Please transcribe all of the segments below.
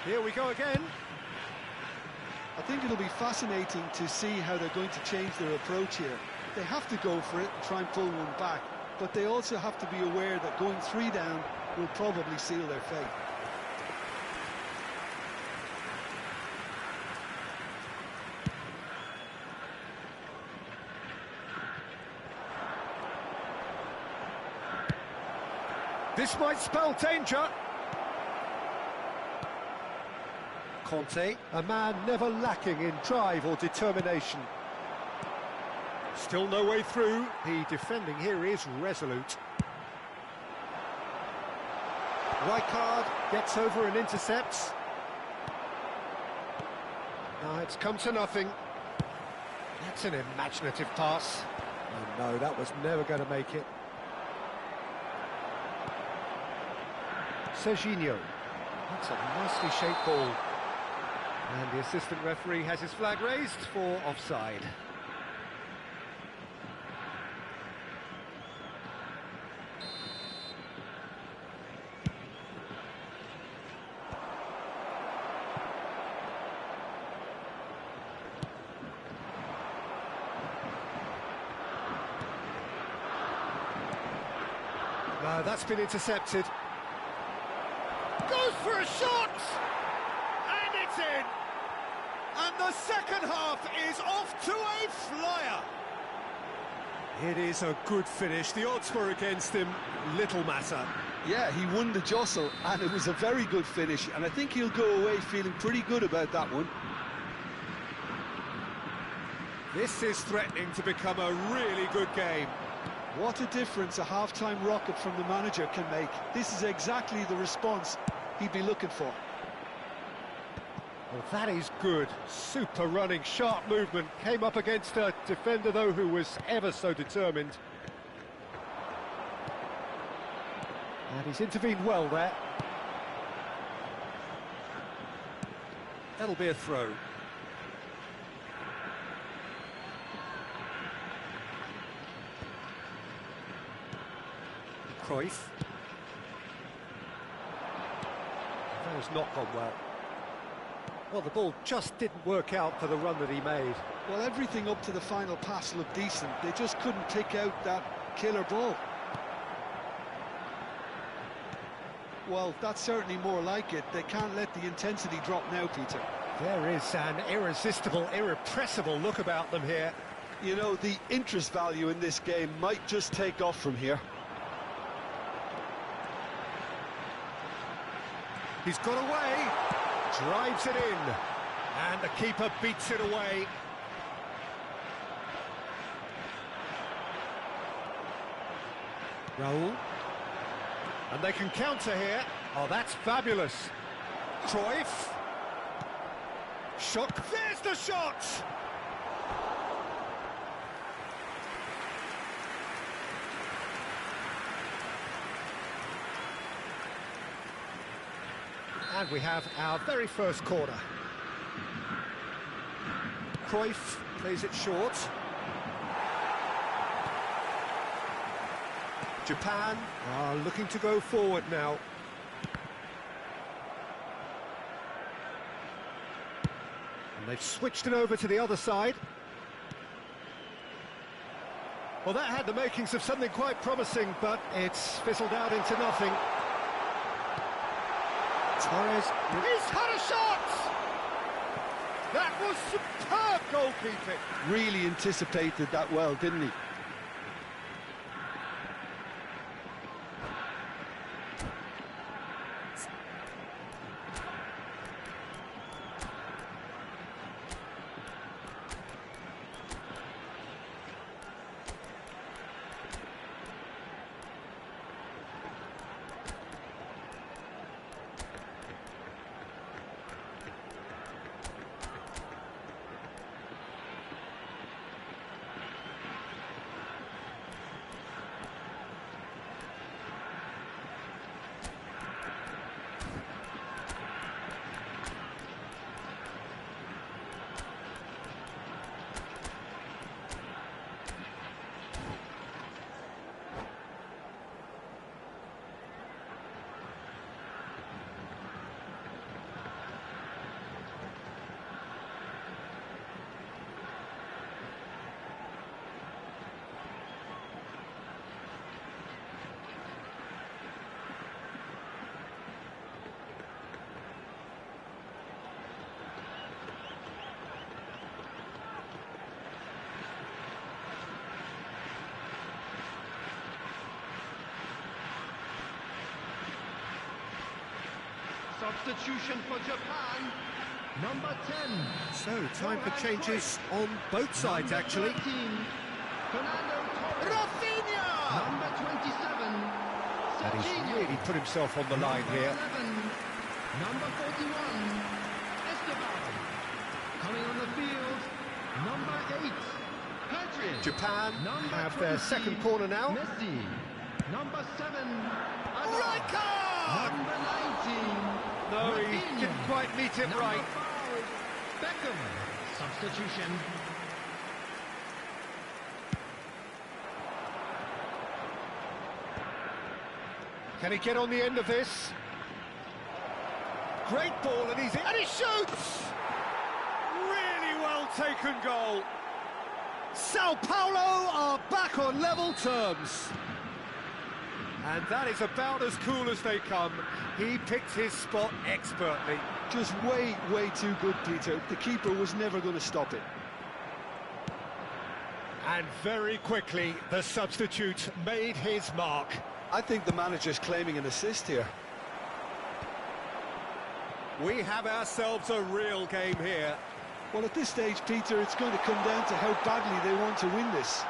Here we go again. I think it'll be fascinating to see how they're going to change their approach here. They have to go for it and try and pull one back, but they also have to be aware that going 3 down will probably seal their fate. This might spell danger. Conte, a man never lacking in drive or determination. Still no way through. The defending here is resolute. Rijkaard gets over and intercepts. Now it's come to nothing. That's an imaginative pass. Oh no, that was never going to make it. Serginho. That's a nicely shaped ball. And the assistant referee has his flag raised for offside. That's been intercepted. Goes for a shot! And it's in! And the second half is off to a flyer! It is a good finish. The odds were against him. Little matter. Yeah, he won the jostle, and it was a very good finish, and I think he'll go away feeling pretty good about that one. This is threatening to become a really good game. What a difference a half-time rocket from the manager can make. This is exactly the response he'd be looking for. Well, that is good. Super running, sharp movement. Came up against a defender, though, who was ever so determined. And he's intervened well there. That'll be a throw. Cruyff. That has not gone well. Well, the ball just didn't work out for the run that he made. Well, everything up to the final pass looked decent. They just couldn't pick out that killer ball. Well, that's certainly more like it. They can't let the intensity drop now, Peter. There is an irresistible, irrepressible look about them here. You know, the interest value in this game might just take off from here. He's got away, drives it in, and the keeper beats it away. Raul. And they can counter here. Oh, that's fabulous. Cruyff. Shot. There's the shot! And we have our very first corner. Cruyff plays it short. Japan are looking to go forward now. And they've switched it over to the other side. Well, that had the makings of something quite promising, but it's fizzled out into nothing. Torres, he's had a shot! That was superb goalkeeping. Really anticipated that well, didn't he? Substitution for Japan, number 10. So, time for changes on both sides, actually. 13, Fernando Torres. Rafinha! Number 27, And he's Serginho. really put himself on the line Number here. 11, number 41, Esteban. Coming on the field, number 8, Pedri. Japan Number have their 20, second corner now. Messi. Number 7, Right card! Number 19, No, he Rafinha. didn't quite meet it Number right. 5, Beckham. Substitution. Can he get on the end of this? Great ball and easy, and he shoots! Really well taken goal. Sao Paulo are back on level terms. And that is about as cool as they come. He picked his spot expertly. Just way too good, Peter. The keeper was never going to stop it. And very quickly, the substitute made his mark. I think the manager's claiming an assist here. We have ourselves a real game here. Well, at this stage, Peter, it's going to come down to how badly they want to win this.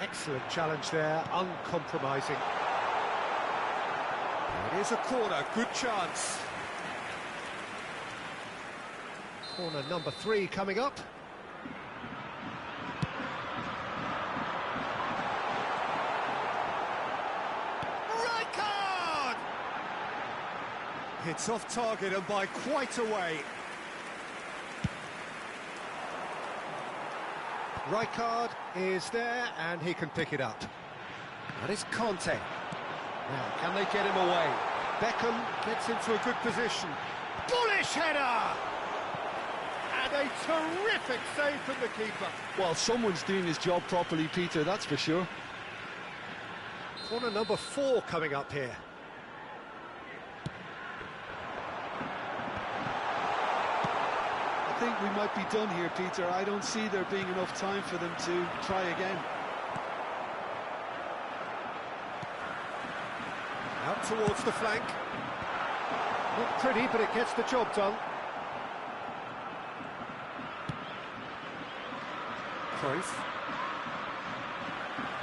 Excellent challenge there, uncompromising. It is a corner, good chance. Corner number 3 coming up. Right card! It's off target and by quite a way. Right card is there and he can pick it up. That is Conte. Now, can they get him away? Beckham gets into a good position. Bullish header! And a terrific save from the keeper. Well, someone's doing his job properly, Peter, that's for sure. Corner number 4 coming up here. I think we might be done here, Peter. I don't see there being enough time for them to try again. Out towards the flank. Not pretty, but it gets the job done. Cruyff.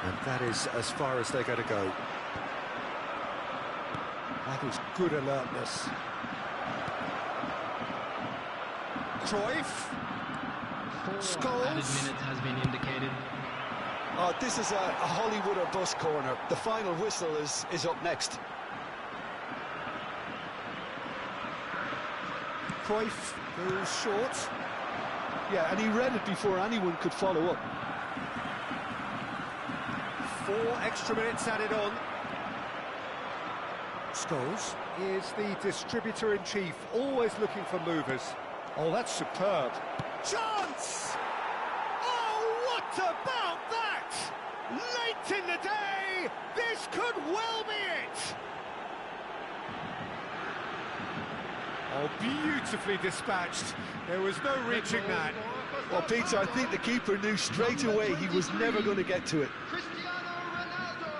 And that is as far as they're going to go. That is good alertness. Cruyff. Added minutes has been indicated. Oh, this is a Hollywood or bust corner. The final whistle is up next. Cruyff goes short. Yeah, and he read it before anyone could follow up. 4 extra minutes added on. Scholes is the distributor-in-chief, always looking for movers. Oh, that's superb. Chance! Oh, what about that? Late in the day, this could well be it. Oh, beautifully dispatched. There was no reaching that. Well, Peter, I think the keeper knew straight away he was never going to get to it. Cristiano Ronaldo.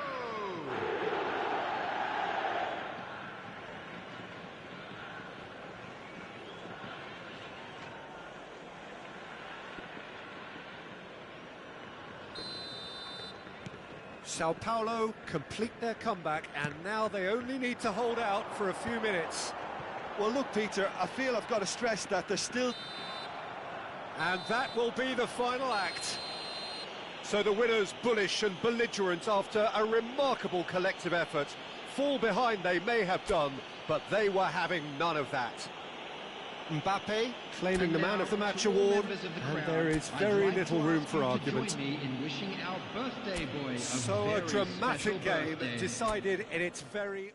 Sao Paulo complete their comeback, and now they only need to hold out for a few minutes. Well, look, Peter, I feel I've got to stress that there's still... And that will be the final act. So the winners, bullish and belligerent after a remarkable collective effort. Fall behind they may have done, but they were having none of that. Mbappe claiming the Man of the Match award, and there is very little room for argument. So a dramatic game decided in its very...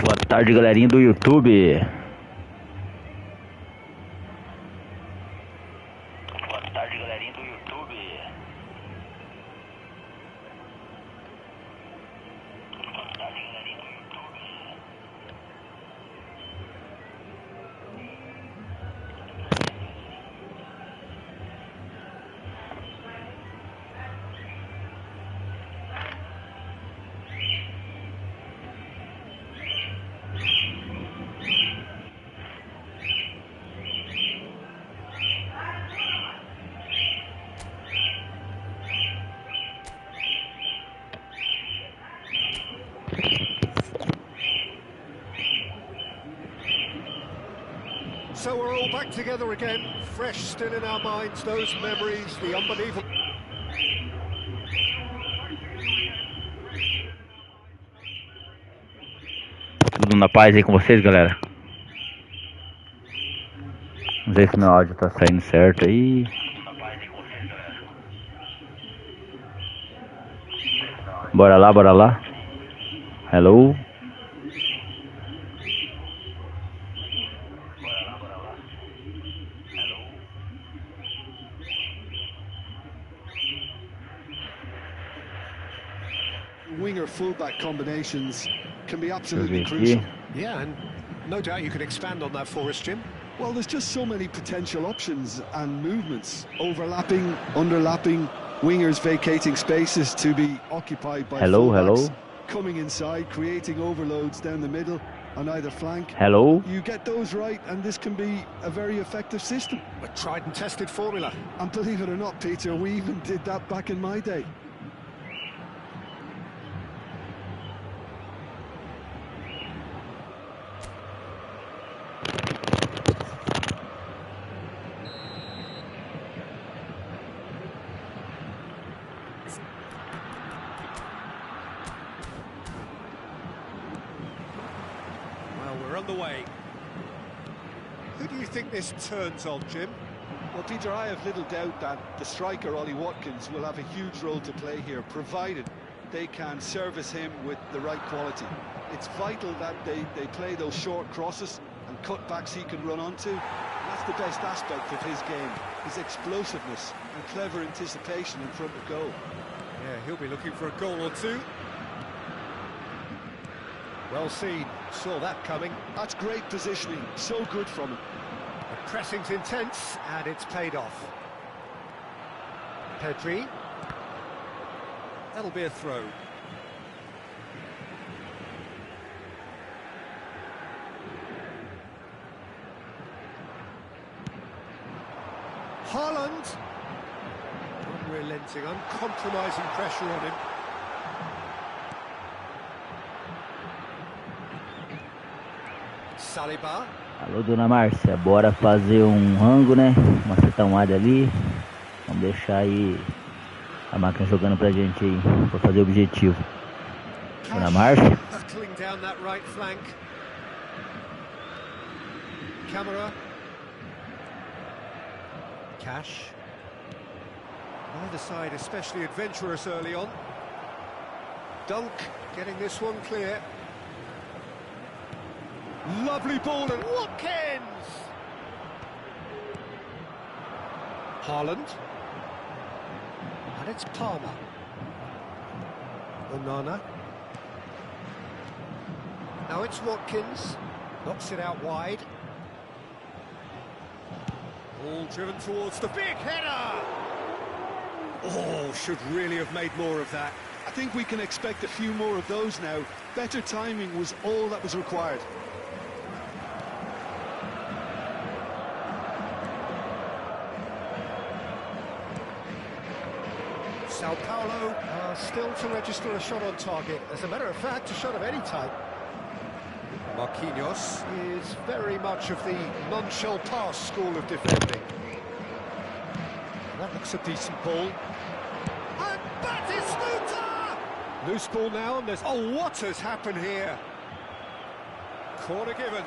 Boa tarde, galerinha do YouTube. tarde, galerinha do YouTube. Boa tarde, galerinha do YouTube. So we're all back together again, fresh still in our minds, those memories, the unbelievable... Tudo na paz aí com vocês, galera? Vamos ver se meu áudio tá saindo certo aí. Bora lá, bora lá. Hello. Winger fullback combinations can be absolutely crucial. Yeah, and no doubt you can expand on that for us, Jim. Well, there's just so many potential options and movements. Overlapping, underlapping, wingers vacating spaces to be occupied by fullbacks. Coming inside, creating overloads down the middle on either flank. You get those right and this can be a very effective system. A tried and tested formula. And believe it or not, Peter, we even did that back in my day. Underway. Who do you think this turns on, Jim? Well, Peter, I have little doubt that the striker, Ollie Watkins, will have a huge role to play here, provided they can service him with the right quality. It's vital that they play those short crosses and cutbacks he can run onto. That's the best aspect of his game, his explosiveness and clever anticipation in front of goal. Yeah, he'll be looking for a goal or two. Well seen, saw that coming. That's great positioning, so good from him. The pressing's intense, and it's paid off. Pedri. That'll be a throw. Haaland. Unrelenting, uncompromising pressure on him. Saliba. Alô, dona Márcia, bora fazer rango, né? Uma setamada ali. Vamos deixar aí a máquina jogando pra gente aí, pra fazer o objetivo. Dona Márcia. Hurtling down that right flank. Camera. Cash. Neither side especially adventurous early on. Dunk getting this one clear. Lovely ball and Watkins! Haaland. And it's Palmer. Onana. Now it's Watkins. Knocks it out wide. All driven towards the big header! Oh, should really have made more of that. I think we can expect a few more of those now. Better timing was all that was required. Sao Paulo still to register a shot on target. As a matter of fact, a shot of any type. Marquinhos is very much of the non-shell pass school of defending. That looks a decent ball. And Batistuta! Loose ball now, and there's... Oh, what has happened here? Corner given.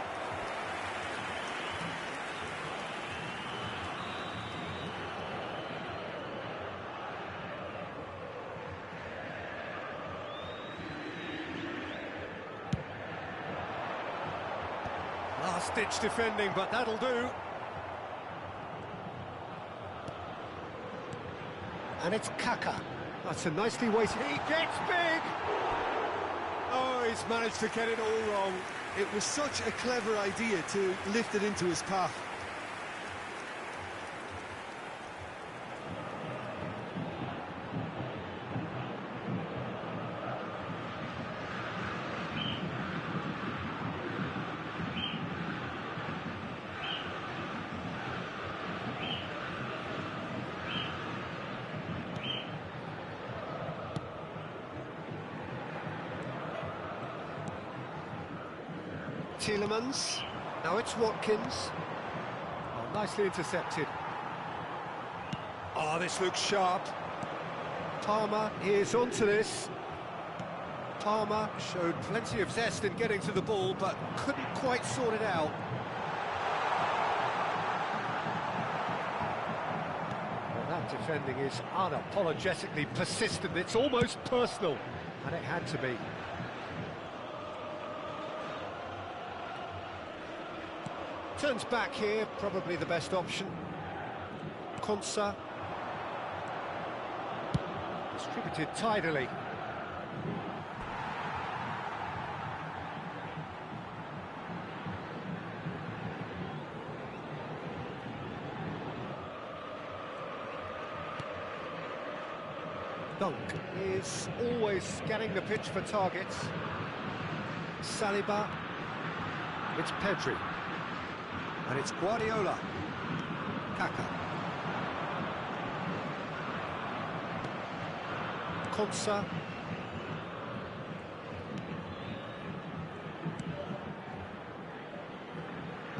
Last-ditch defending, but that'll do. And it's Kaka. That's a nicely weighted... He gets big! Oh, he's managed to get it all wrong. It was such a clever idea to lift it into his path. Tielemans, now it's Watkins. Oh, nicely intercepted. Oh, this looks sharp. Palmer is onto this. Palmer showed plenty of zest in getting to the ball, but couldn't quite sort it out. Well, that defending is unapologetically persistent. It's almost personal, and it had to be. Turns back here, probably the best option. Konsa. Distributed tidily. Dunk is always scanning the pitch for targets. Saliba. It's Pedri. And it's Guardiola. Kaka. Konsa.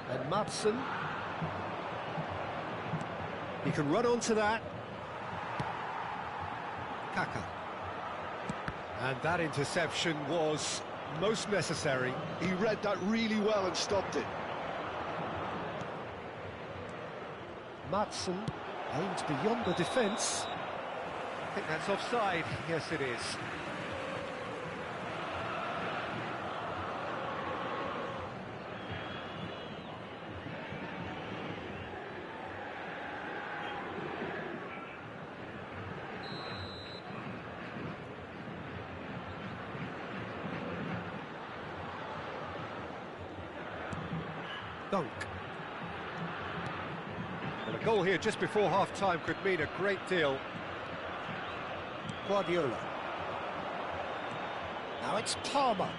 And Madsen. He can run onto that. Kaka. And that interception was most necessary. He read that really well and stopped it. Madsen aimed beyond the defence. I think that's offside. Yes, it is. Dunk. Well, a goal here just before half-time could mean a great deal. Guardiola. Now it's Palmer.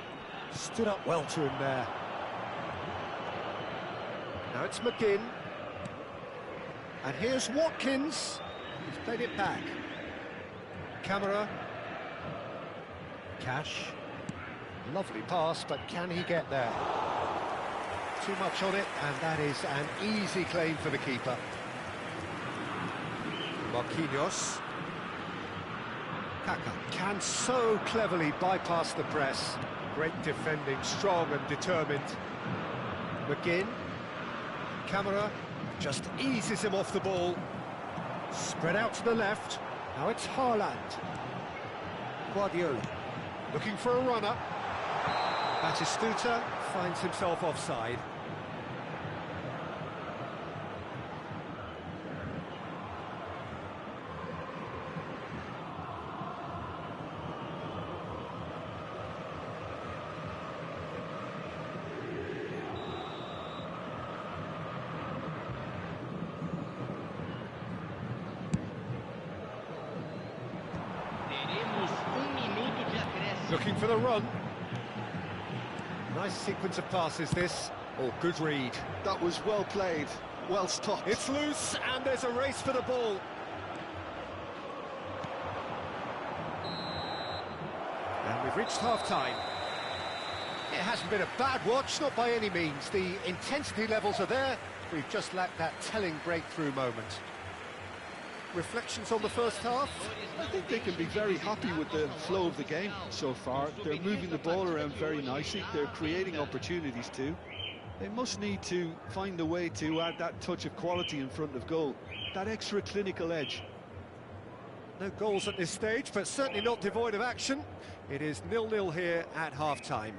Stood up well to him there. Now it's McGinn. And here's Watkins. He's played it back. Camera. Cash. Lovely pass, but can he get there? Too much on it, and that is an easy claim for the keeper. Marquinhos. Kaka can so cleverly bypass the press. Great defending, strong and determined. McGinn. Camera just eases him off the ball. Spread out to the left. Now it's Haaland. Guardiola looking for a runner. Batistuta finds himself offside. Looking for the run. Nice sequence of passes, this. Oh, good read. That was well played, well stopped. It's loose, and there's a race for the ball. And we've reached half-time. It hasn't been a bad watch, not by any means. The intensity levels are there. We've just lacked that telling breakthrough moment. Reflections on the first half? I think they can be very happy with the flow of the game so far. They're moving the ball around very nicely. They're creating opportunities too. They must need to find a way to add that touch of quality in front of goal, that extra clinical edge. No goals at this stage, but certainly not devoid of action. It is 0-0 here at half-time.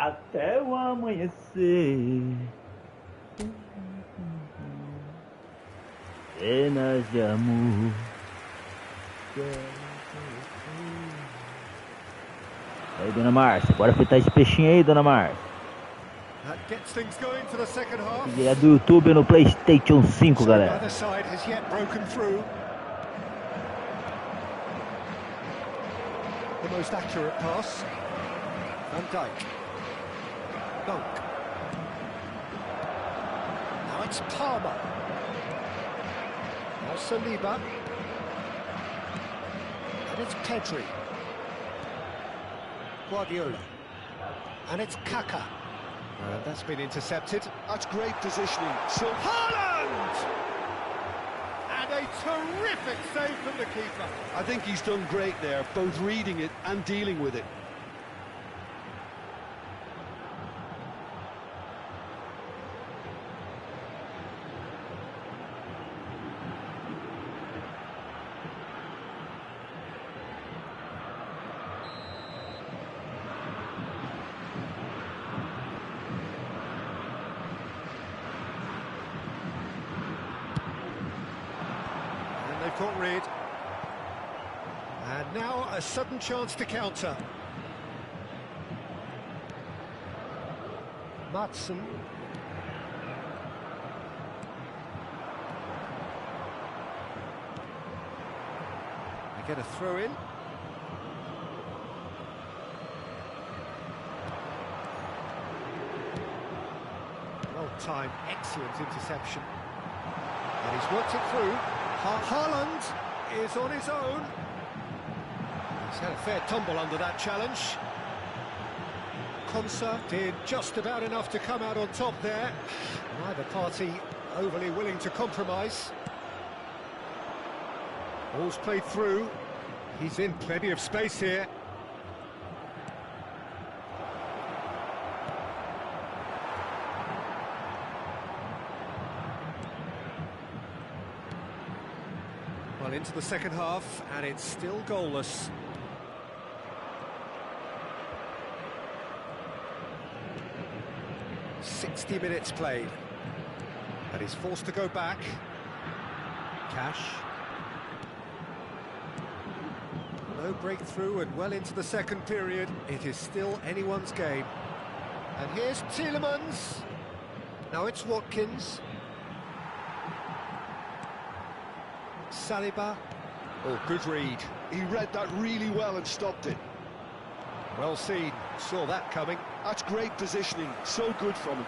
até o amanhecer. Cenas de amor. Aí, dona Márcia, bora fritar esse peixinho aí, dona Márcia. That gets things going for the second half. E é do YouTube no PlayStation 5, galera. Neither side has yet broken through. The most accurate pass. Van Dijk. Dunk. Now it's Palmer. Now Saliba. And it's Pedri. Guardiola. And it's Kaka. And that's been intercepted. That's great positioning. So Haaland! And a terrific save from the keeper. I think he's done great there, both reading it and dealing with it. They've got rid. And now a sudden chance to counter. Matson. They get a throw in. Well timed, excellent interception. And he's worked it through. Haaland is on his own. He's had a fair tumble under that challenge. Konsa did just about enough to come out on top there. Neither party overly willing to compromise. Ball's played through. He's in plenty of space here. Well, into the second half, and it's still goalless. "60 minutes played, and he's forced to go back. Cash. No breakthrough, and well into the second period, it is still anyone's game. And here's Tielemans. Now it's Watkins. Saliba. Oh, good read. He read that really well and stopped it. Well seen. Saw that coming. That's great positioning. So good from him.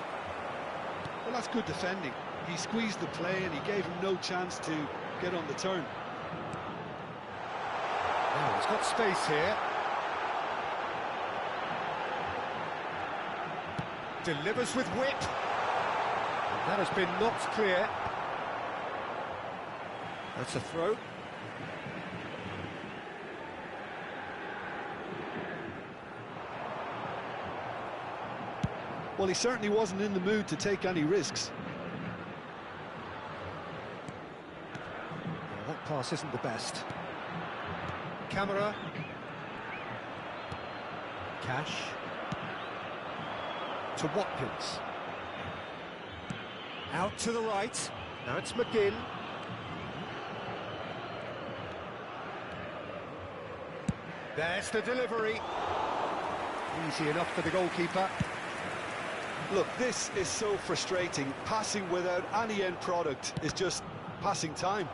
Well, that's good defending. He squeezed the play and he gave him no chance to get on the turn. Now he's got space here. Delivers with whip. That has been knocked clear. That's a throw. Well, he certainly wasn't in the mood to take any risks. Well, that pass isn't the best. Camera. Cash. To Watkins. Out to the right. Now it's McGinn. There's the delivery. Easy enough for the goalkeeper. Look, this is so frustrating. Passing without any end product is just passing time.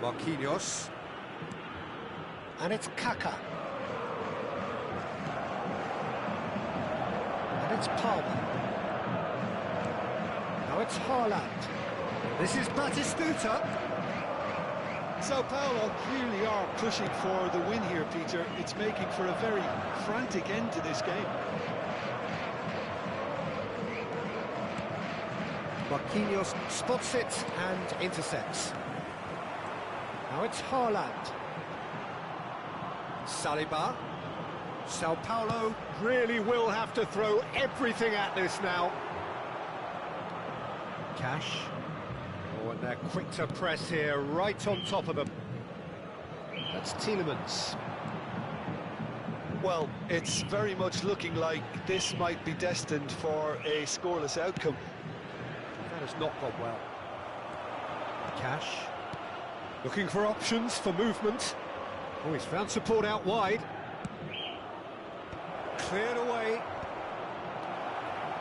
Marquinhos. And it's Kaka. And it's Palmer. Now it's Haaland. This is Batistuta. Sao Paulo clearly are pushing for the win here, Peter. It's making for a very frantic end to this game. Marquinhos spots it and intercepts. Now it's Haaland. Saliba. Sao Paulo really will have to throw everything at this now. Cash. Oh, and they're quick to press here, right on top of them. That's Tielemans. Well, it's very much looking like this might be destined for a scoreless outcome. That has not gone well. Cash. Looking for options for movement. Oh, he's found support out wide. Cleared away.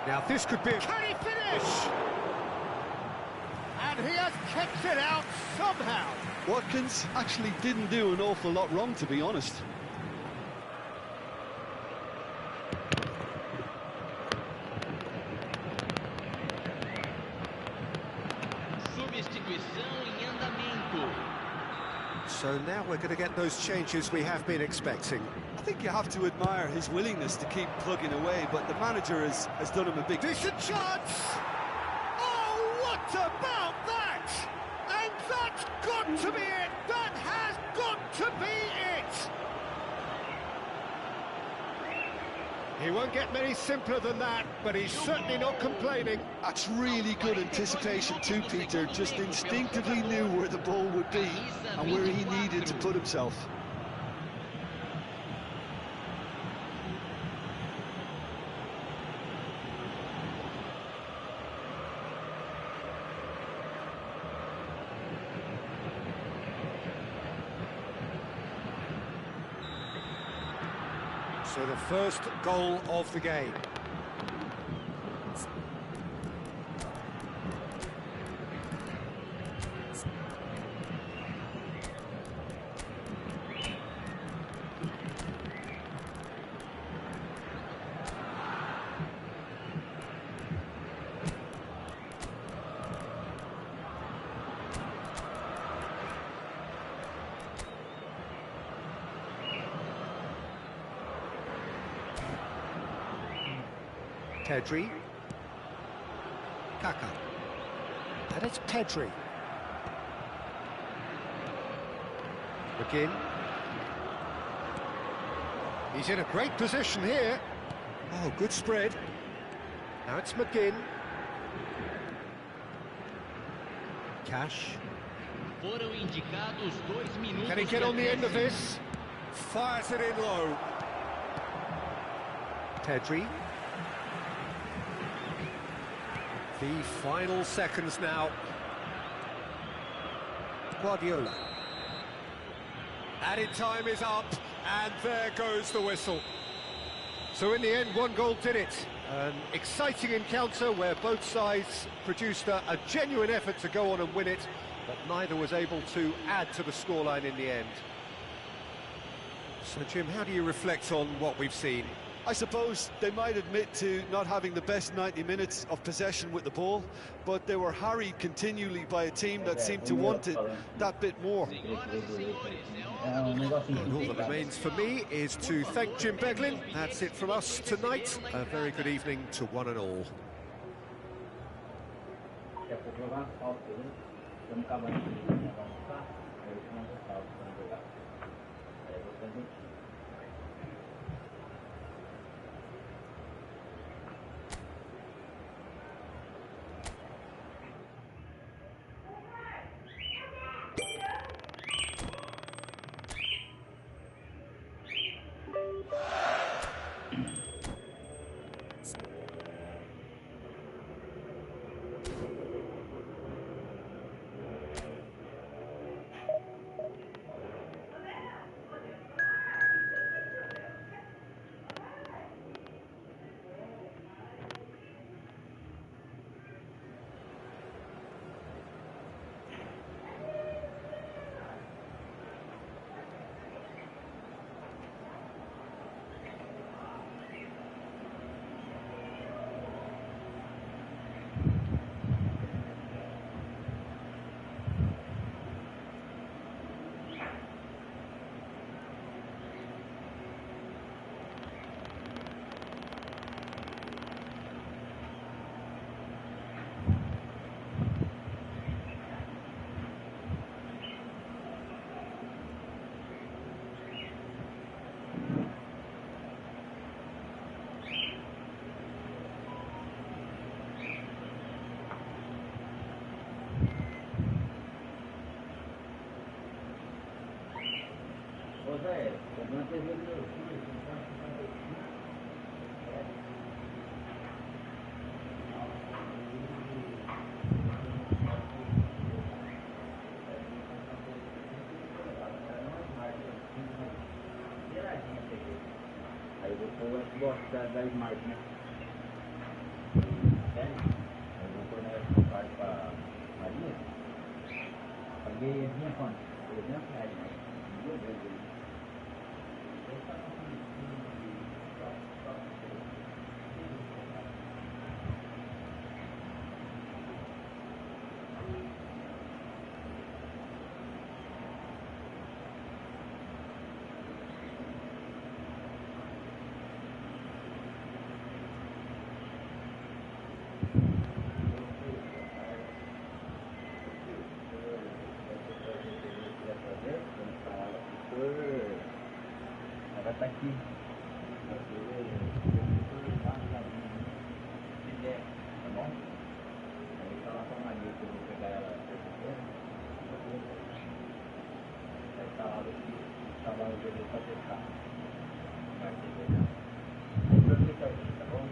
Now this could be... Can he finish? And he has kept it out somehow. Watkins actually didn't do an awful lot wrong, to be honest. So now we're going to get those changes we have been expecting. I think you have to admire his willingness to keep plugging away, but the manager has done him a big... Decent chance! Oh, what about that? And that's got to be it! That has got to be it! He won't get many simpler than that, but he's certainly not complaining. That's really good anticipation too, Peter. Just instinctively knew where the ball would be and where he needed to put himself. So the first goal of the game. Pedri. Kaka. And it's Pedri. McGinn. He's in a great position here. Oh, good spread. Now it's McGinn. Cash. Can he get on the end of this? Fires it in low. Pedri. The final seconds now. Guardiola. Added time is up, and there goes the whistle. So in the end, one goal did it. An exciting encounter where both sides produced a genuine effort to go on and win it, but neither was able to add to the scoreline in the end. So Jim, how do you reflect on what we've seen? I suppose they might admit to not having the best 90 minutes of possession with the ball, but they were harried continually by a team that seemed to want it that bit more. And all that remains for me is to thank Jim Beglin. That's it from us tonight. A very good evening to one and all. Aí eu vou gostar da Smart, né? Eu vou pôr na parte pra Maria. Paguei a minha conta, R$300, né? Meu Deus. Ela tá aqui. Tá bom? Aí tá lá com a Maria que eu vou pegar ela. Aí tá lá o jogo pra testar. Vai ter que olhar. Aí pra ficar aqui, tá bom?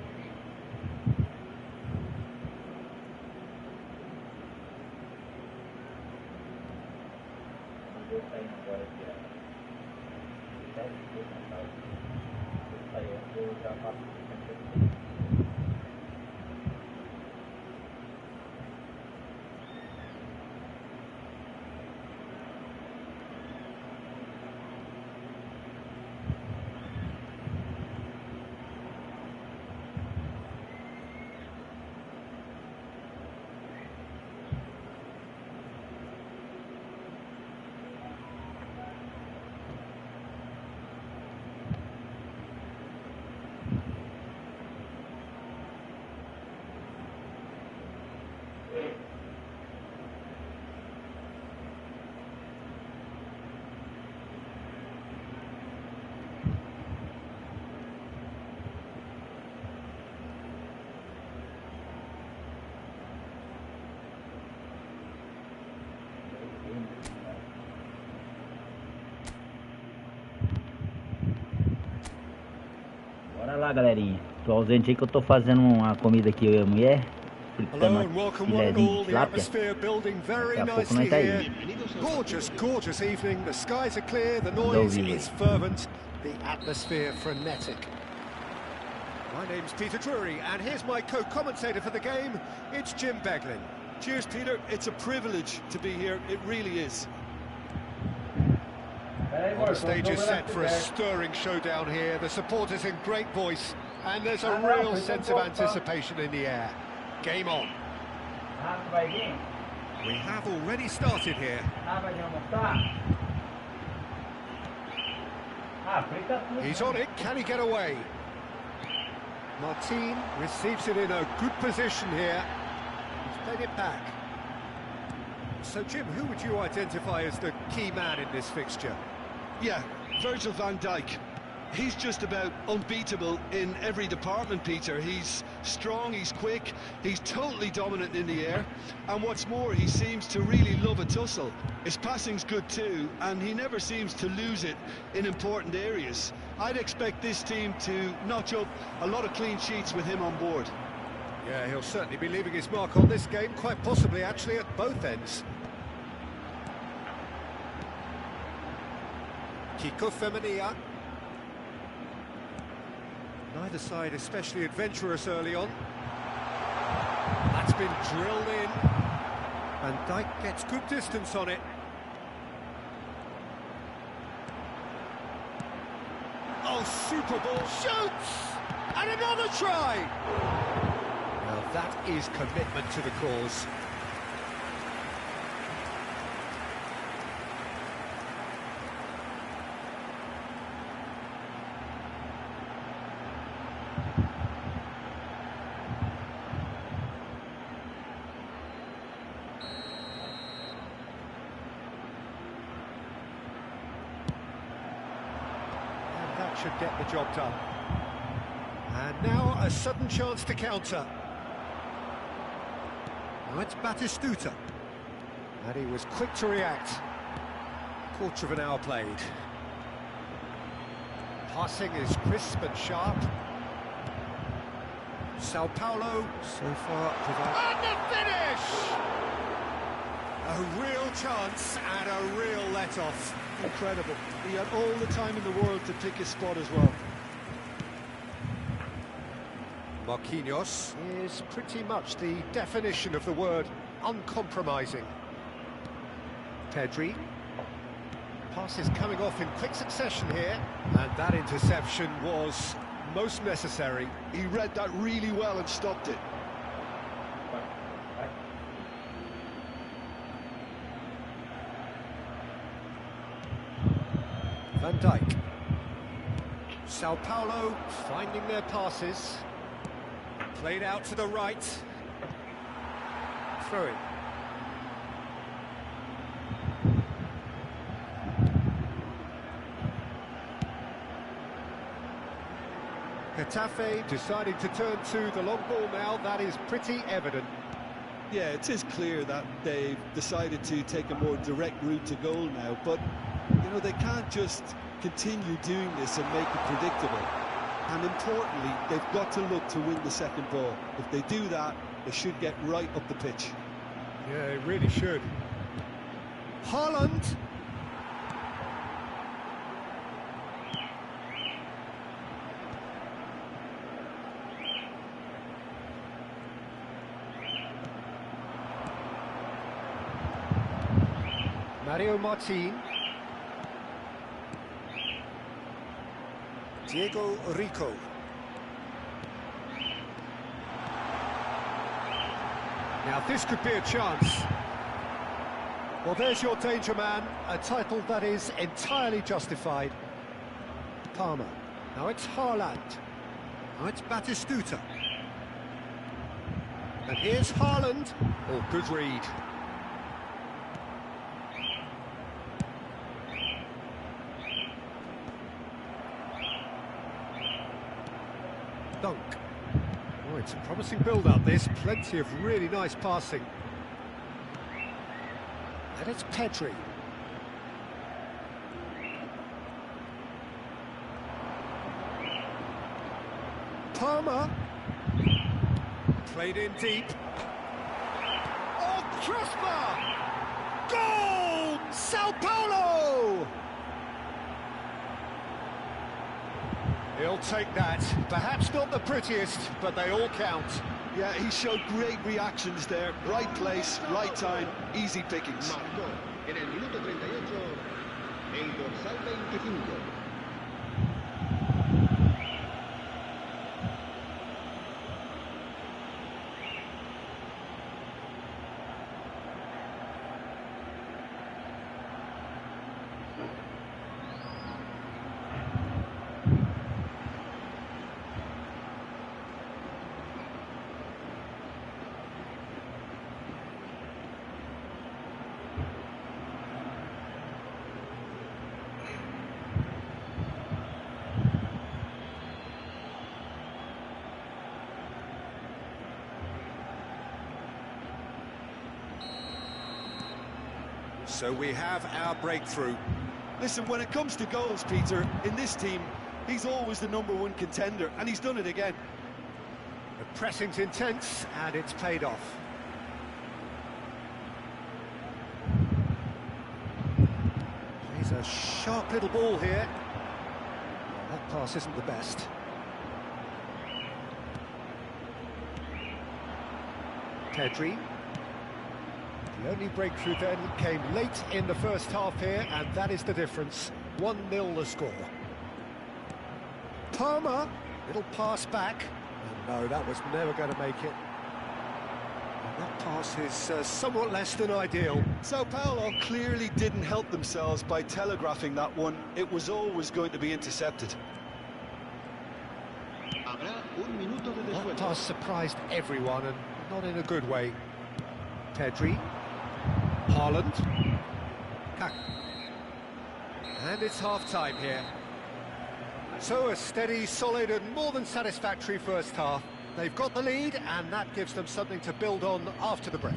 Eu vou sair agora aqui, ó. Eu já faço isso. Bora lá, galerinha. Tô ausente aí que eu tô fazendo uma comida aqui, eu e a mulher. Hello and welcome one and all. The Daqui atmosphere building very a pouco nicely nós tá here. aí. Gorgeous, gorgeous evening. The skies are clear, the noise is fervent, the atmosphere frenetic. My name's Peter Drury, and here's my co-commentator for the game. It's Jim Beglin. Cheers, Peter. It's a privilege to be here. It really is. The stage is set for a stirring showdown here. The supporters in great voice, and there's a real sense of anticipation in the air. Game on. We have already started here. He's on it. Can he get away? Martin receives it in a good position here. He's played it back. So, Jim, who would you identify as the key man in this fixture? Yeah, Virgil van Dijk. He's just about unbeatable in every department, Peter. He's strong, he's quick, he's totally dominant in the air, and what's more, he seems to really love a tussle. His passing's good too, and he never seems to lose it in important areas. I'd expect this team to notch up a lot of clean sheets with him on board. Yeah, he'll certainly be leaving his mark on this game, quite possibly actually at both ends. Kiko Femenia. Neither side especially adventurous early on. That's been drilled in. And Dijk gets good distance on it. Oh, super ball, shoots! And another try! Now that is commitment to the cause. Should get the job done. And now a sudden chance to counter. Now it's Batistuta. And he was quick to react. Quarter of an hour played. Passing is crisp and sharp. Sao Paulo so far provides... And the finish! A real chance and a real let-off. Incredible. He had all the time in the world to pick his spot as well. Marquinhos is pretty much the definition of the word uncompromising. Pedri. Passes coming off in quick succession here. And that interception was most necessary. He read that really well and stopped it. Van Dijk. Sao Paulo finding their passes. Played out to the right. Throw in. Getafe deciding to turn to the long ball now. That is pretty evident. Yeah, it is clear that they've decided to take a more direct route to goal now, but, you know, they can't just continue doing this and make it predictable. And importantly, they've got to look to win the second ball. If they do that, they should get right up the pitch. Yeah, they really should. Haaland. Mario Martin. Diego Rico. Now this could be a chance. Well, there's your danger man, a title that is entirely justified. Palmer. Now it's Haaland. Now it's Batistuta. And here's Haaland. Oh, good read. Dunk. Oh, it's a promising build-up, this. Plenty of really nice passing. And it's Pedri. Palmer. Played in deep. Oh, crossbar! Goal! Sao Paulo! He'll take that. Perhaps not the prettiest, but they all count. Yeah, he showed great reactions there. Right place, right time, easy pickings. Marcó en el minuto 38 el dorsal 25. So we have our breakthrough. Listen, when it comes to goals, Peter, in this team, he's always the #1 contender, and he's done it again. The pressing's intense, and it's paid off. Plays a sharp little ball here. That pass isn't the best. Pedri. The only breakthrough then came late in the first half here, and that is the difference. 1-0 the score. Palmer, little pass back. And no, that was never going to make it. And that pass is somewhat less than ideal. Sao Paulo clearly didn't help themselves by telegraphing that one. It was always going to be intercepted. That pass surprised everyone, and not in a good way. Pedri. Haaland. And it's half-time here. So a steady, solid and more than satisfactory first half. They've got the lead, and that gives them something to build on after the break.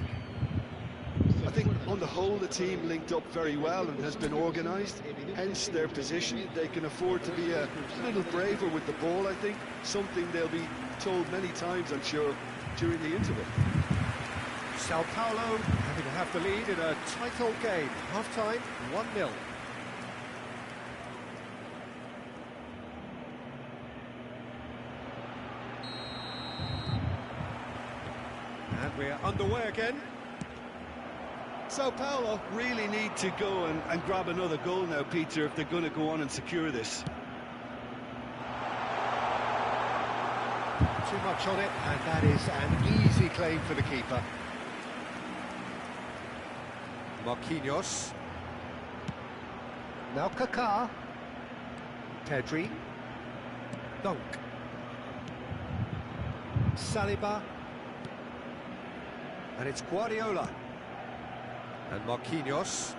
I think on the whole the team linked up very well and has been organised, hence their position. They can afford to be a little braver with the ball, I think, something they'll be told many times, I'm sure, during the interval. Sao Paulo having to have the lead in a tight old game. Half-time, 1-0. And we're underway again. Sao Paulo really need to go and grab another goal now, Peter, if they're going to go on and secure this. Too much on it, and that is an easy claim for the keeper. Marquinhos. Now Kaká. Pedri. Dunk. Saliba. And it's Guardiola. And Marquinhos.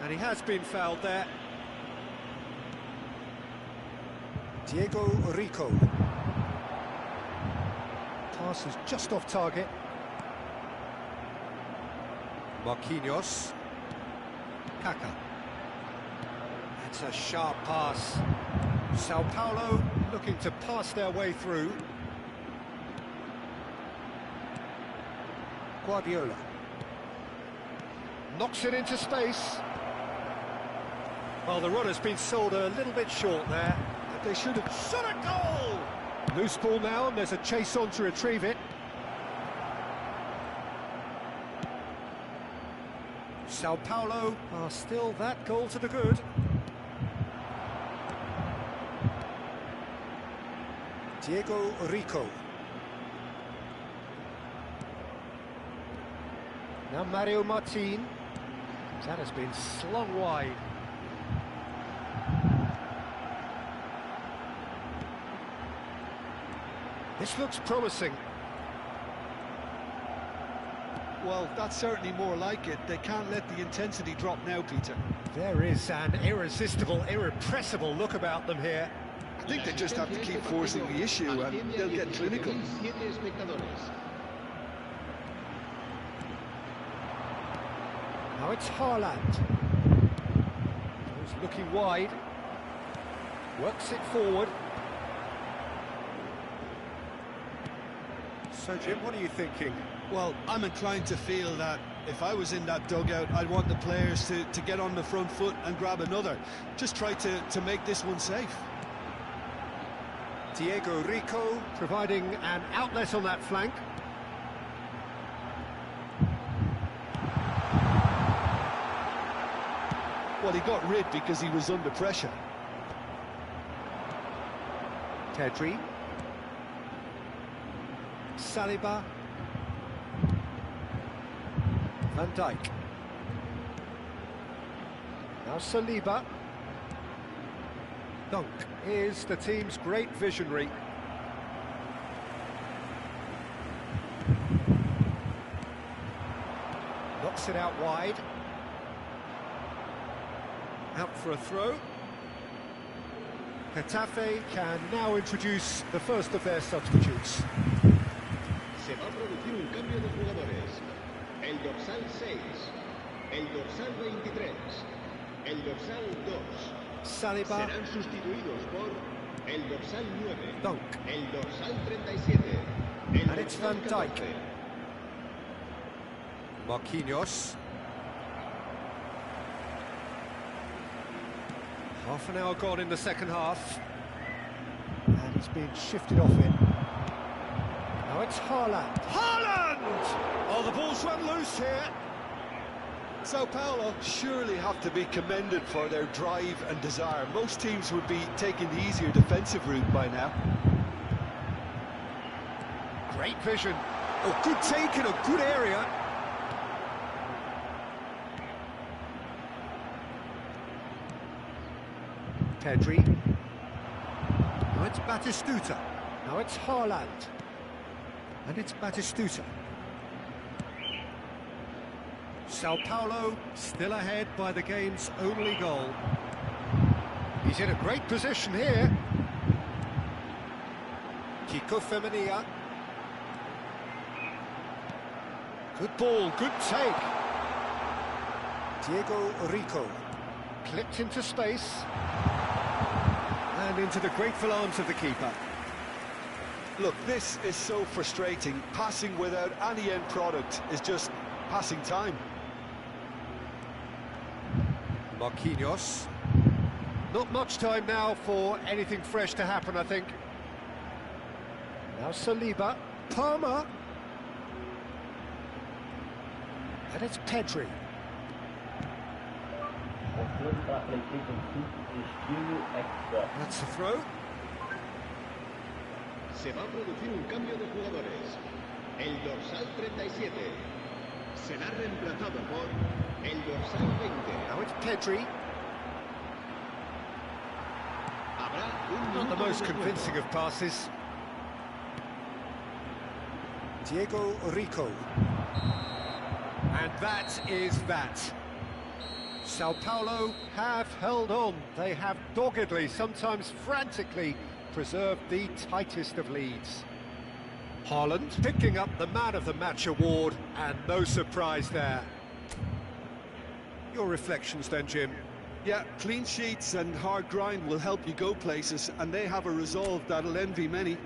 And he has been fouled there. Diego Rico. Pass is just off target. Marquinhos. Kaká. That's a sharp pass. Sao Paulo looking to pass their way through. Guardiola. Knocks it into space. Well, the run has been sold a little bit short there. They should have shot a goal! Loose ball now, and there's a chase on to retrieve it. Sao Paulo are still that goal to the good. Diego Rico. Now Mario Martin. That has been slung wide. This looks promising. Well, that's certainly more like it. They can't let the intensity drop now, Peter. There is an irresistible, irrepressible look about them here. I think they just have to keep forcing the issue and they'll get clinical. Now it's Haaland. Goes looking wide. Works it forward. So, Jim, what are you thinking? Well, I'm inclined to feel that if I was in that dugout, I'd want the players to get on the front foot and grab another. Just try to make this one safe. Diego Rico providing an outlet on that flank. Well, he got rid because he was under pressure. Pedri. Saliba. Van Dijk. Now Saliba. Dunk is the team's great visionary. Knocks it out wide. Out for a throw. Getafe can now introduce the first of their substitutes. Se va a producir un cambio de jugadores. El dorsal 6, el dorsal 23, el dorsal 2. Saliba. Serán sustituidos por el dorsal 9, Dunk. el dorsal 37, el And it's dorsal Van Dijk. 14. Marquinhos. Half an hour gone in the second half. And he's been shifted off it. Now it's Haaland. Haaland! Oh, the ball's run loose here. Sao Paulo surely have to be commended for their drive and desire. Most teams would be taking the easier defensive route by now. Great vision. Oh, good take in a good area. Pedri. Now it's Batistuta. Now it's Haaland. And it's Batistuta. Sao Paulo still ahead by the game's only goal. He's in a great position here. Kiko Femenia. Good ball, good take. Diego Rico. Clipped into space. And into the grateful arms of the keeper. Look, this is so frustrating. Passing without any end product is just passing time. Marquinhos. Not much time now for anything fresh to happen, I think. Now Saliba. Palmer. And it's Pedri. That's the throw. Se va a producir un cambio de jugadores. El dorsal 37 será reemplazado por el dorsal 20. Now it's Pedri. Habrá un Not the minuto most de descuento. convincing of passes. Diego Rico. And that is that. Sao Paulo have held on. They have doggedly, sometimes frantically, preserved the tightest of leads. Haaland picking up the Man of the Match award, and no surprise there. Your reflections then, Jim? Yeah, clean sheets and hard grind will help you go places, and they have a resolve that'll envy many.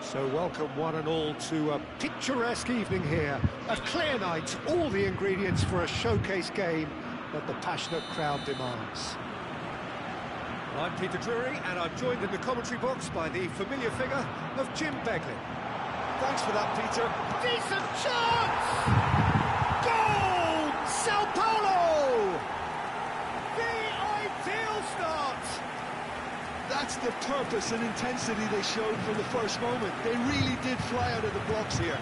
So welcome one and all to a picturesque evening here. A clear night, all the ingredients for a showcase game that the passionate crowd demands. I'm Peter Drury, and I'm joined in the commentary box by the familiar figure of Jim Beglin. Thanks for that, Peter. Decent chance! Goal! Sao Paulo! The ideal start! That's the purpose and intensity they showed from the first moment. They really did fly out of the blocks here.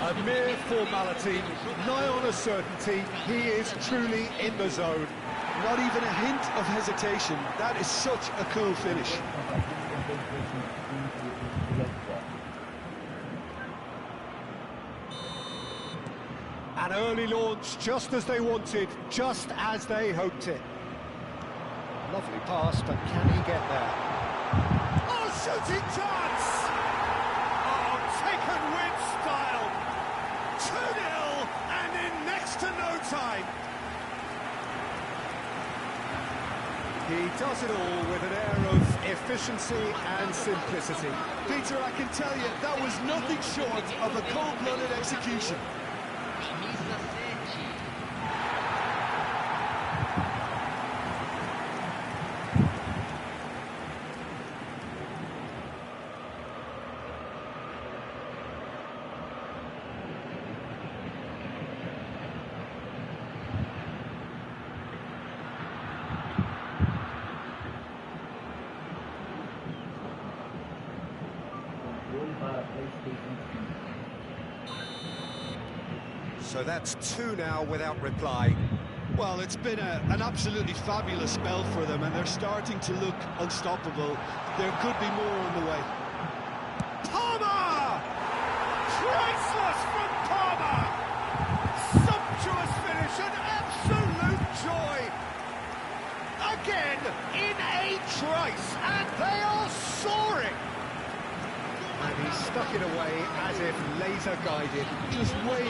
A mere formality, nigh on a certainty, he is truly in the zone. Not even a hint of hesitation. That is such a cool finish. An early launch, just as they wanted, just as they hoped it. Lovely pass, but can he get there? Oh, shooting chance! Oh, taken with style. 2-0, and in next to no time. He does it all with an air of efficiency and simplicity. Peter, I can tell you, that was nothing short of a cold-blooded execution. So that's 2 now without reply. Well, it's been an absolutely fabulous spell for them, and they're starting to look unstoppable. There could be more on the way. Palmer! in a trice, and they are soaring. And he stuck it away as if laser guided. Just way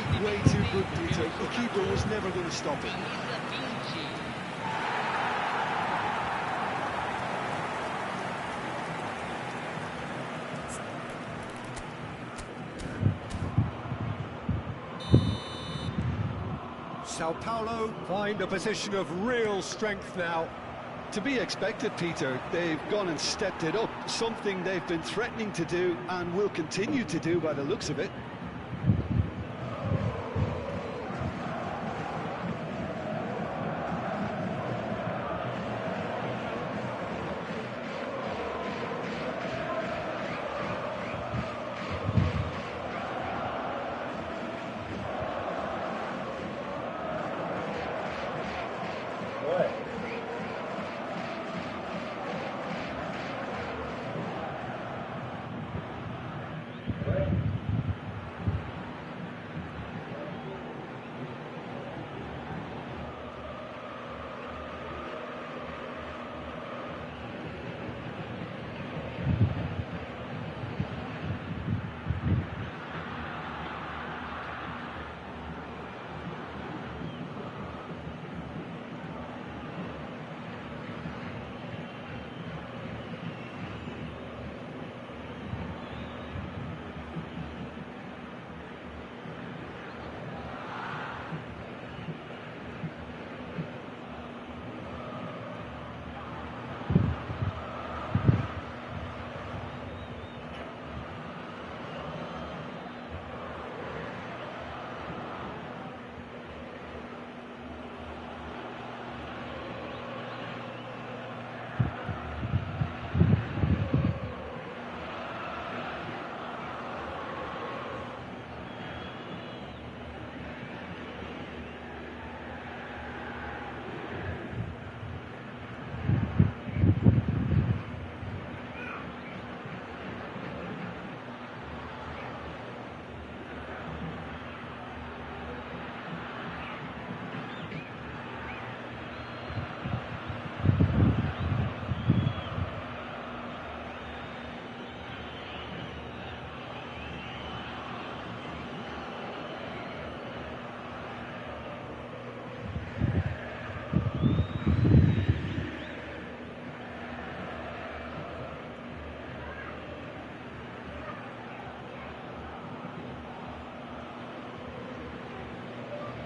too good, Peter. The keeper was never going to stop it. Sao Paulo find a position of real strength now. To be expected, Peter. They've gone and stepped it up, something they've been threatening to do and will continue to do by the looks of it.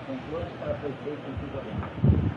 Controle para prefeito e jogando.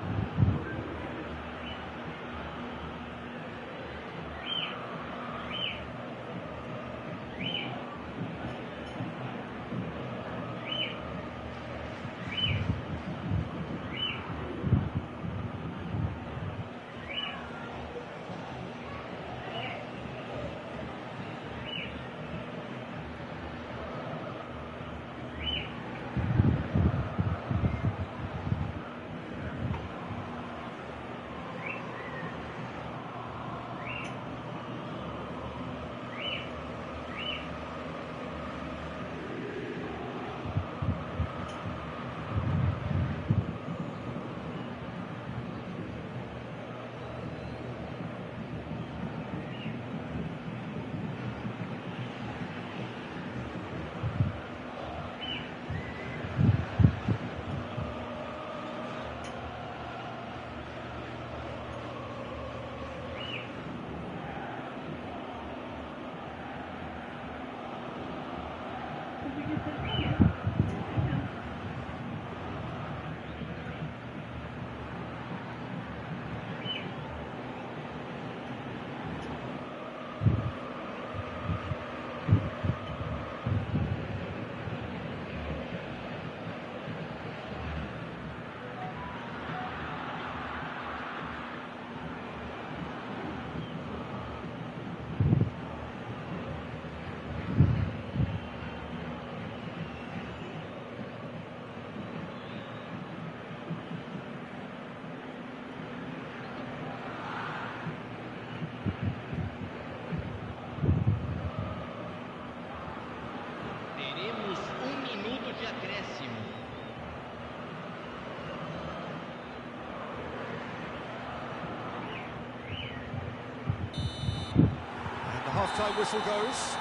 half-time whistle goes.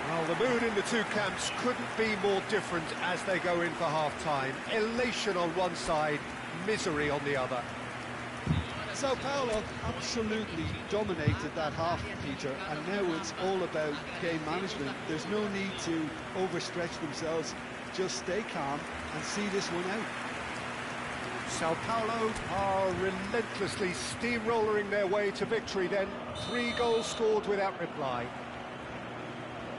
Well, the mood in the two camps couldn't be more different as they go in for half-time. Elation on one side, misery on the other. Sao Paulo absolutely dominated that half, Peter, and now it's all about game management. There's no need to overstretch themselves. Just stay calm and see this one out. Sao Paulo are relentlessly steamrolling their way to victory then. 3 goals scored without reply.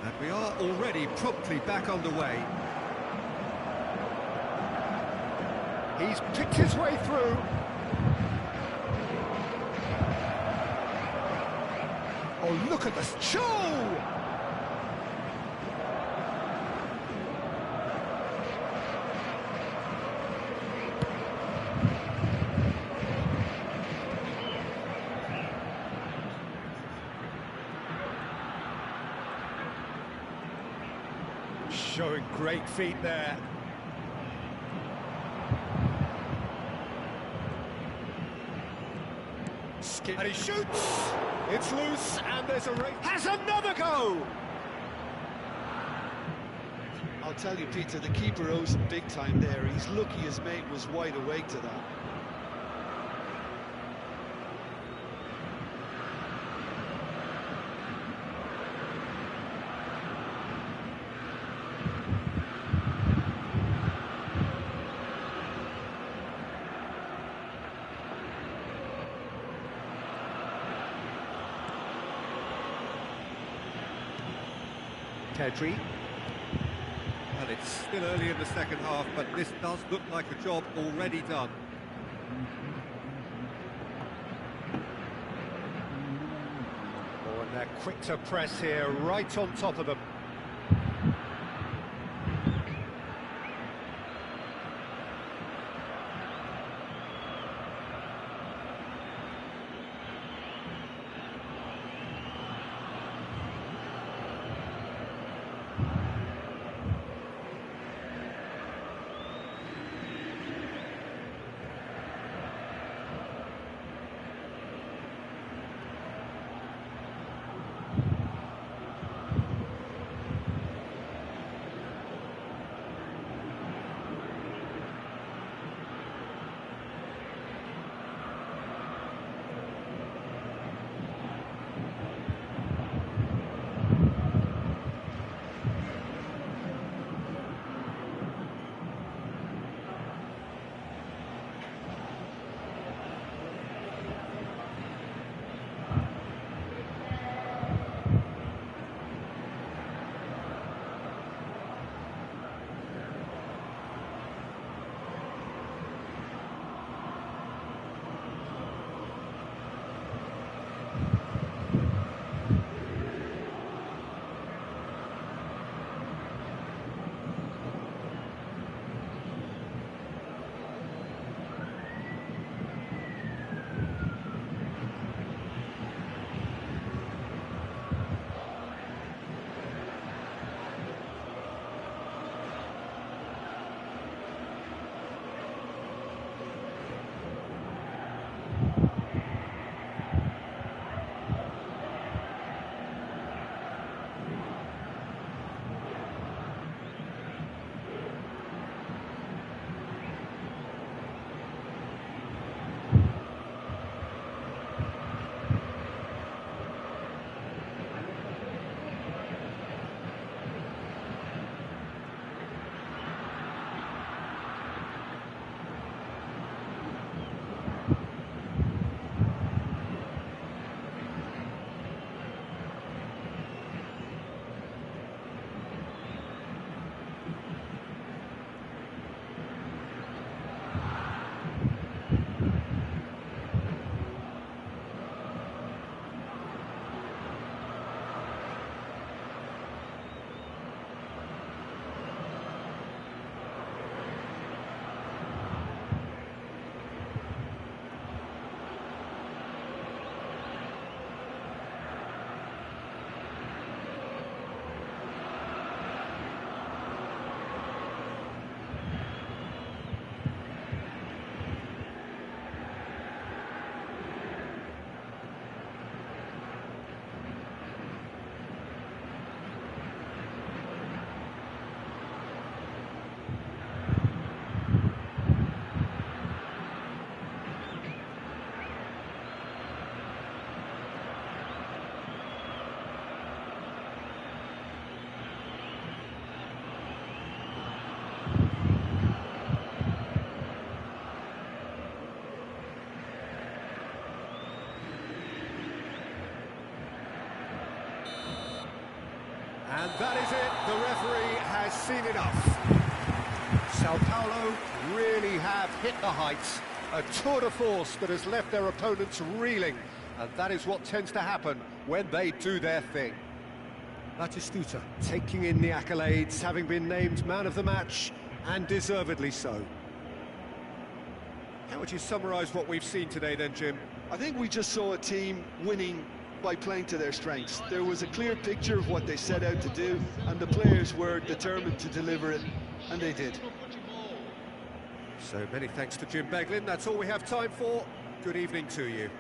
And we are already promptly back underway. He's picked his way through. Oh, look at this. Show! Showing great feet there. And he shoots! It's loose, and there's a race. Has another go! I'll tell you, Peter, the keeper owes him big time there. He's lucky his mate was wide awake to that. Pedri. Well, it's still early in the second half, but this does look like a job already done. Oh, and they're quick to press here, right on top of them. That is it, the referee has seen enough. Sao Paulo really have hit the heights. A tour de force that has left their opponents reeling. And that is what tends to happen when they do their thing. Batistuta taking in the accolades, having been named man of the match, and deservedly so. How would you summarise what we've seen today then, Jim? I think we just saw a team winning by playing to their strengths. There was a clear picture of what they set out to do, and the players were determined to deliver it, and they did. So many thanks to Jim Beglin. That's all we have time for. Good evening to you.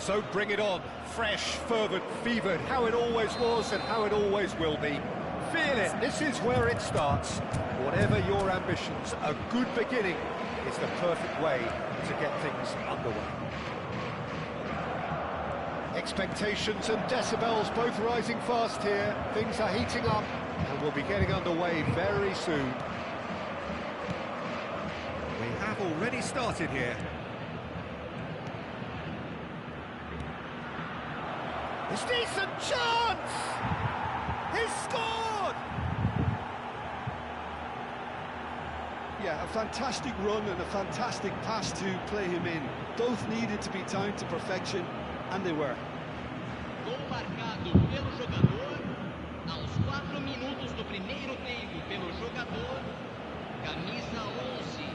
So bring it on, fresh, fervent, fevered, how it always was and how it always will be. Feel it, this is where it starts. Whatever your ambitions, a good beginning is the perfect way to get things underway. Expectations and decibels both rising fast here. Things are heating up and we'll be getting underway very soon. We have already started here. It's a decent chance! He's scored! Yeah, a fantastic run and a fantastic pass to play him in. Both needed to be timed to perfection, and they were. Gol marcado pelo jogador aos 4 minutos do primeiro tempo pelo jogador, camisa 11.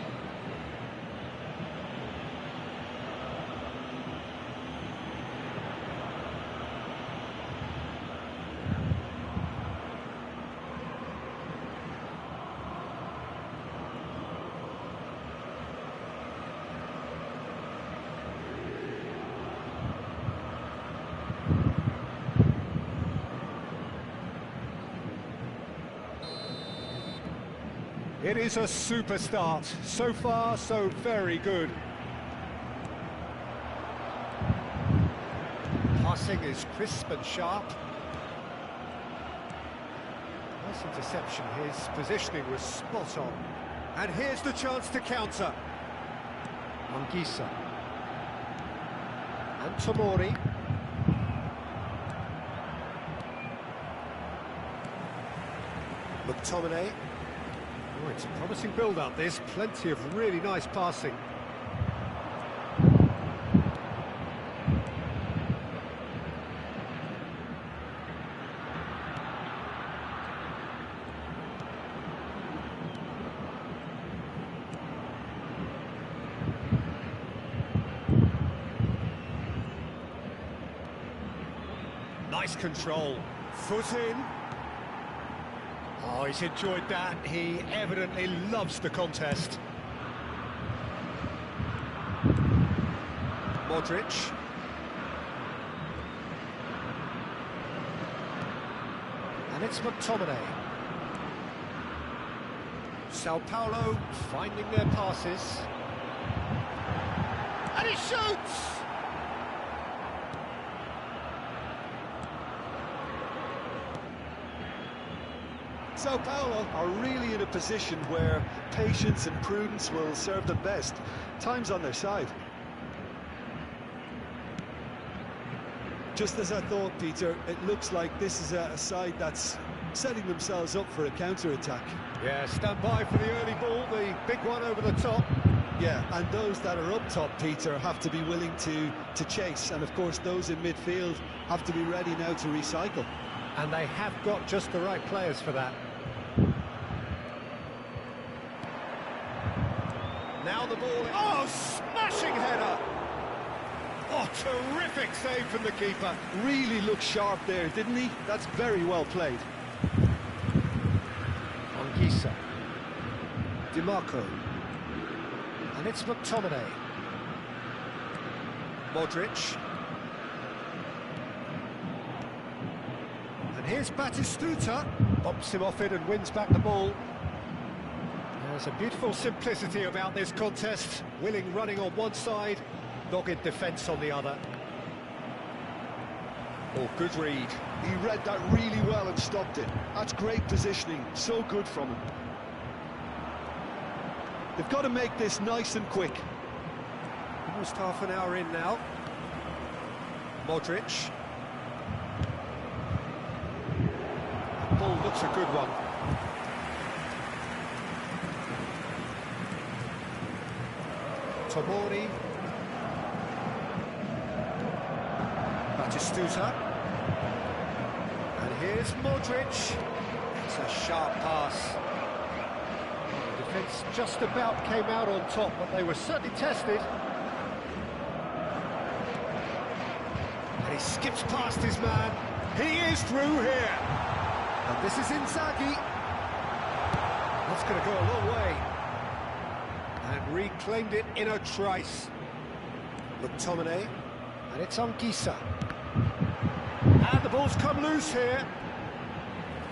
It is a super start. So far, so very good. Passing is crisp and sharp. Nice interception. His positioning was spot on. And here's the chance to counter. Anguissa. And Tomori. McTominay. Oh, it's a promising build-up, this. Plenty of really nice passing. Nice control. Foot in. Oh, he's enjoyed that. He evidently loves the contest. Modric. And it's McTominay. Sao Paulo finding their passes. And he shoots! Sao Paulo are really in a position where patience and prudence will serve them best. Time's on their side. Just as I thought, Peter, it looks like this is a side that's setting themselves up for a counter-attack. Yeah, stand by for the early ball, the big one over the top. Yeah, and those that are up top, Peter, have to be willing to chase. And, of course, those in midfield have to be ready now to recycle. And they have got just the right players for that. Now the ball... Oh, smashing header! Oh, terrific save from the keeper. Really looked sharp there, didn't he? That's very well played. Anguissa. DiMarco. And it's McTominay. Modric. And here's Batistuta. Bumps him off it and wins back the ball. There's a beautiful simplicity about this contest. Willing running on one side, dogged defence on the other. Oh, good read. He read that really well and stopped it. That's great positioning, so good from him. They've got to make this nice and quick. Almost half an hour in now. Modric. The ball looks a good one. Tomori. Batistuta. And here's Modric. It's a sharp pass. The defence just about came out on top, but they were certainly tested. And he skips past his man. He is through here. And this is Inzaghi. That's going to go a long way. And reclaimed it in a trice. McTominay. And it's Anguissa. And the ball's come loose here.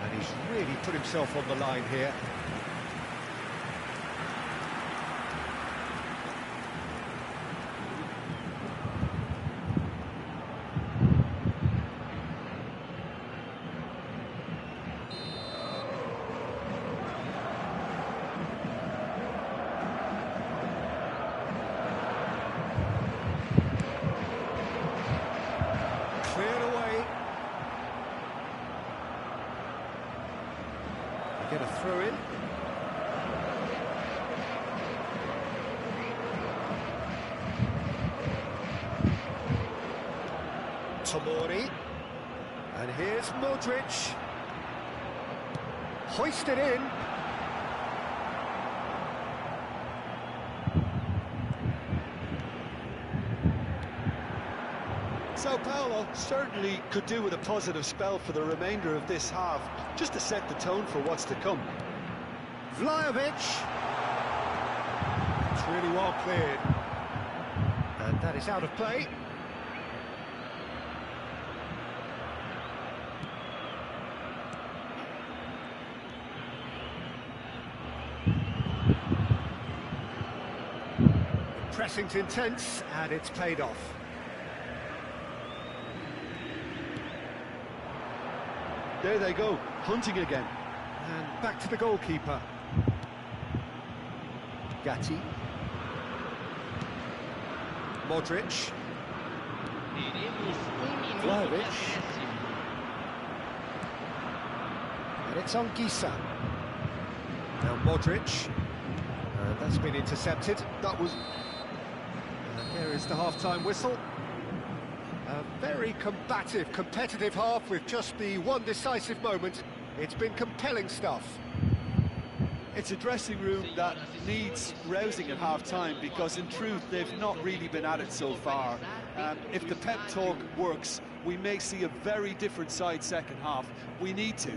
And he's really put himself on the line here. Get a throw in. Tomori. And here's Modric. Hoisted in. Sao Paulo certainly could do with a positive spell for the remainder of this half, just to set the tone for what's to come. Vlahovic. It's really well cleared. And that is out of play. Pressing's intense, and it's paid off. There they go, hunting again. And back to the goalkeeper. Gatti. Modric. Vlahovic. And it's on Gisa. Now Modric. And that's been intercepted. That was... And there is the half-time whistle. A very combative, competitive half with just the one decisive moment. It's been compelling stuff. It's a dressing room that needs rousing at half-time, because in truth they've not really been at it so far. If the pep talk works, we may see a very different side second half. We need to.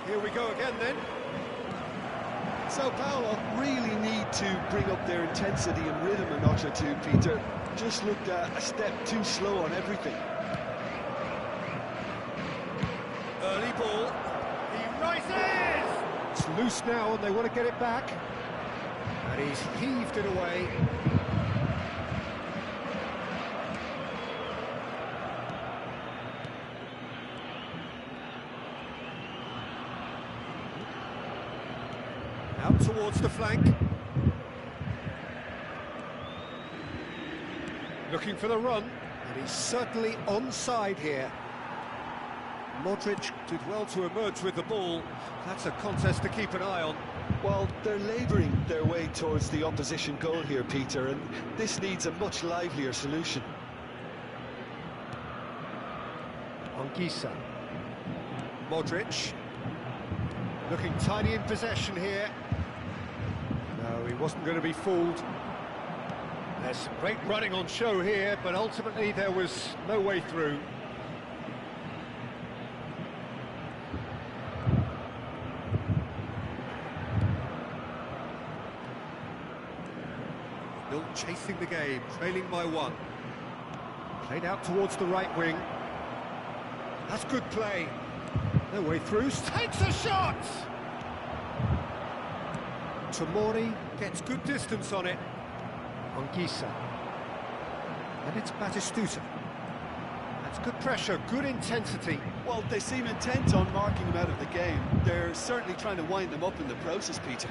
Here we go again then. Sao Paulo really need to bring up their intensity and rhythm a notch or two, Peter. Just looked a step too slow on everything. Early ball. He rises! It's loose now and they want to get it back. And he's heaved it away. Out towards the flank. Looking for the run, and he's certainly onside here. Modric did well to emerge with the ball. That's a contest to keep an eye on. Well, they're labouring their way towards the opposition goal here, Peter, and this needs a much livelier solution. Anguissa. Modric. Looking tiny in possession here. No, he wasn't going to be fooled. There's some great running on show here, but ultimately there was no way through. Still chasing the game, trailing by one. Played out towards the right wing. That's good play. No way through, takes a shot! Tomori gets good distance on it. Anguissa. And it's Batistuta. That's good pressure, good intensity. Well, they seem intent on marking him out of the game. They're certainly trying to wind them up in the process, Peter.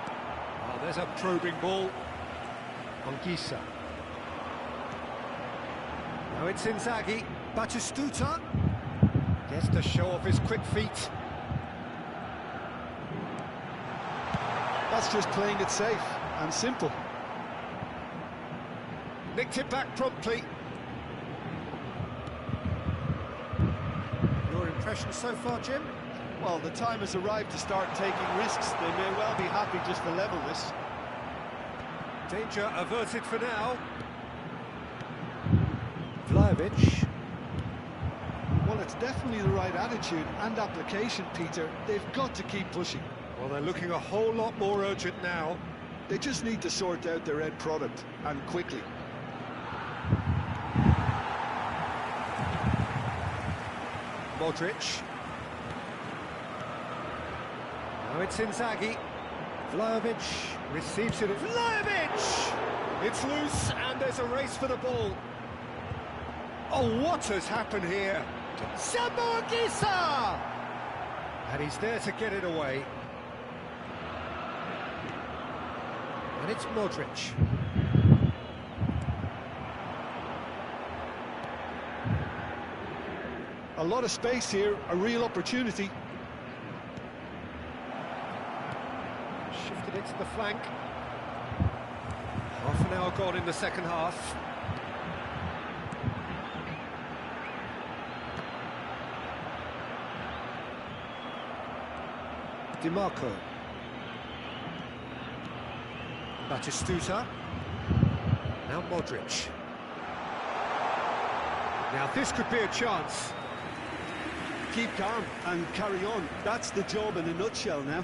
Oh, there's a probing ball. Anguissa. Now it's Inzaghi. Batistuta gets to show off his quick feet. That's just playing it safe and simple. Nicked it back promptly. Your impression so far, Jim? Well, the time has arrived to start taking risks. They may well be happy just to level this. Danger averted for now. Vlahovic. Well, it's definitely the right attitude and application, Peter. They've got to keep pushing. Well, they're looking a whole lot more urgent now. They just need to sort out their end product, and quickly. Modric. Now it's Inzaghi. Vlahovic receives it. Vlahovic! It's loose, and there's a race for the ball. Oh, what has happened here? Anguissa! And he's there to get it away. And it's Modric. A lot of space here, a real opportunity. the flank. Half an hour gone in the second half. DiMarco. Batistuta. Now Modric. Now this could be a chance. Keep calm and carry on. That's the job in a nutshell now.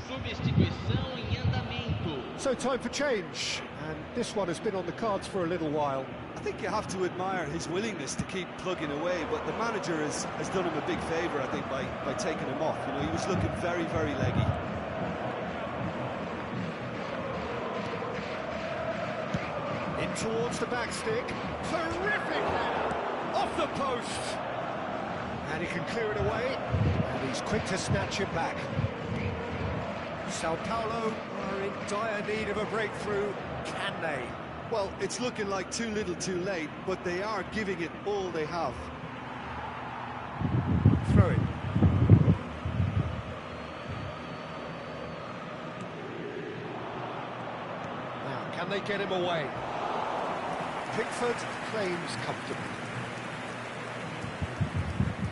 Substituição em andamento. So time for change, and this one has been on the cards for a little while. I think you have to admire his willingness to keep plugging away, but the manager has done him a big favour, I think, by taking him off. You know, he was looking very, very leggy. In towards the back stick. Terrific header! Off the post! And he can clear it away, and he's quick to snatch it back. Sao Paulo are in dire need of a breakthrough. Can they? Well, it's looking like too little too late, but they are giving it all they have. Throw it. Now, can they get him away? Pickford claims comfortably.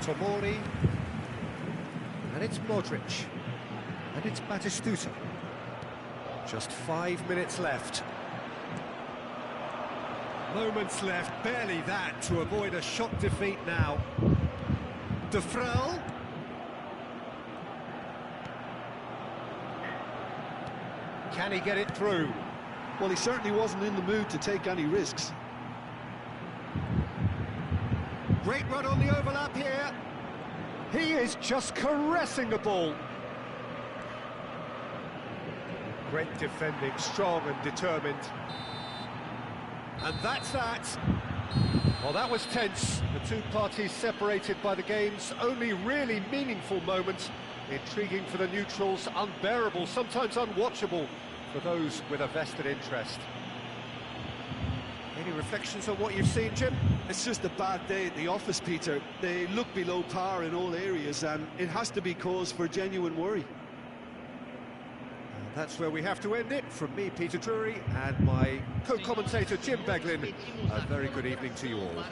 Tomori. And it's Modric. And it's Batistuta. Just 5 minutes left. Moments left, barely that, to avoid a shock defeat now. De Vrij. Can he get it through? Well, he certainly wasn't in the mood to take any risks. Great run on the overlap here. He is just caressing the ball. Great defending, strong and determined. And that's that. Well, that was tense. The two parties separated by the game's only really meaningful moment. Intriguing for the neutrals, unbearable, sometimes unwatchable for those with a vested interest. Any reflections on what you've seen, Jim? It's just a bad day at the office, Peter. They look below par in all areas, and it has to be cause for genuine worry. And that's where we have to end it. From me, Peter Drury, and my co-commentator, Jim Beglin. A very good evening to you all.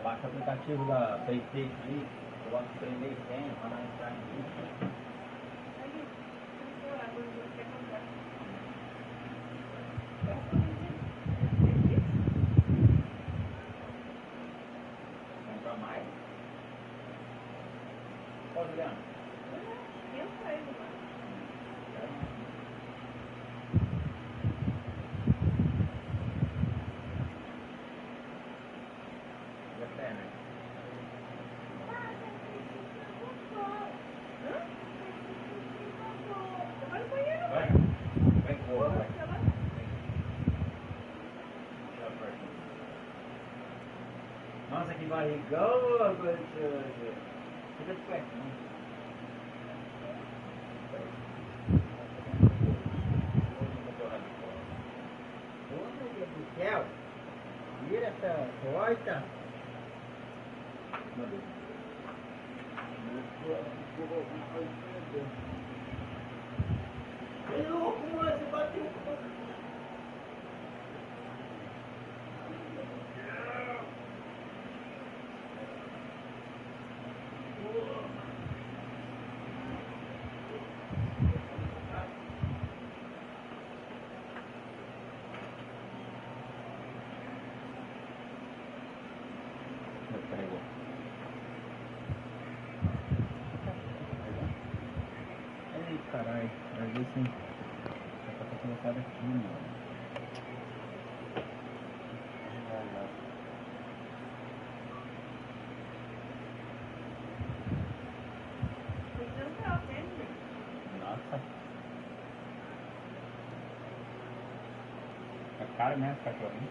Baixa o aplicativo da PlayStation aí, eu gosto de prender e senha para não entrar em tudo. Comprar mais? Ó, Juliano. Nossa, que barrigão, gostoso. Fica de perto, não. Oh, meu Deus do céu. Tira essa porta. Meu Deus. Que louco, mano, você bateu. Carregou. Ei, caralho, vai ver se dá pra colocar aqui, mano. Nossa. É caro, né, esse cachorrinho?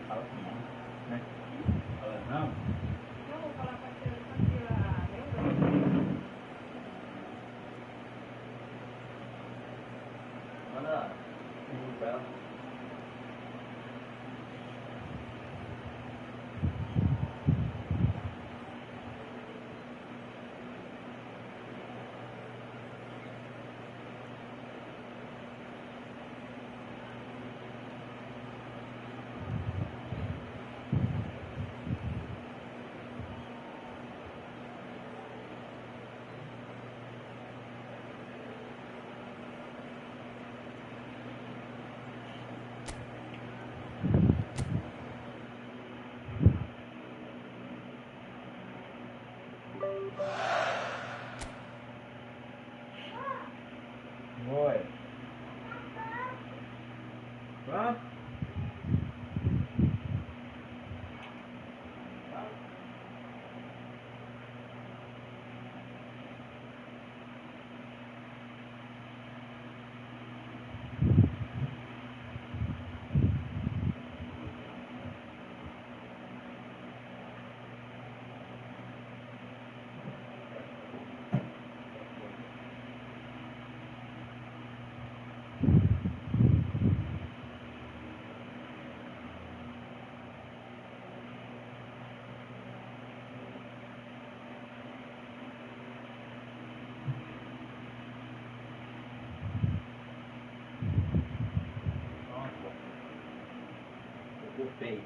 Fala com não, né? Fala não? Não, vou falar com a senhora, Manda um pra ela. Oi. Vamos? Feio.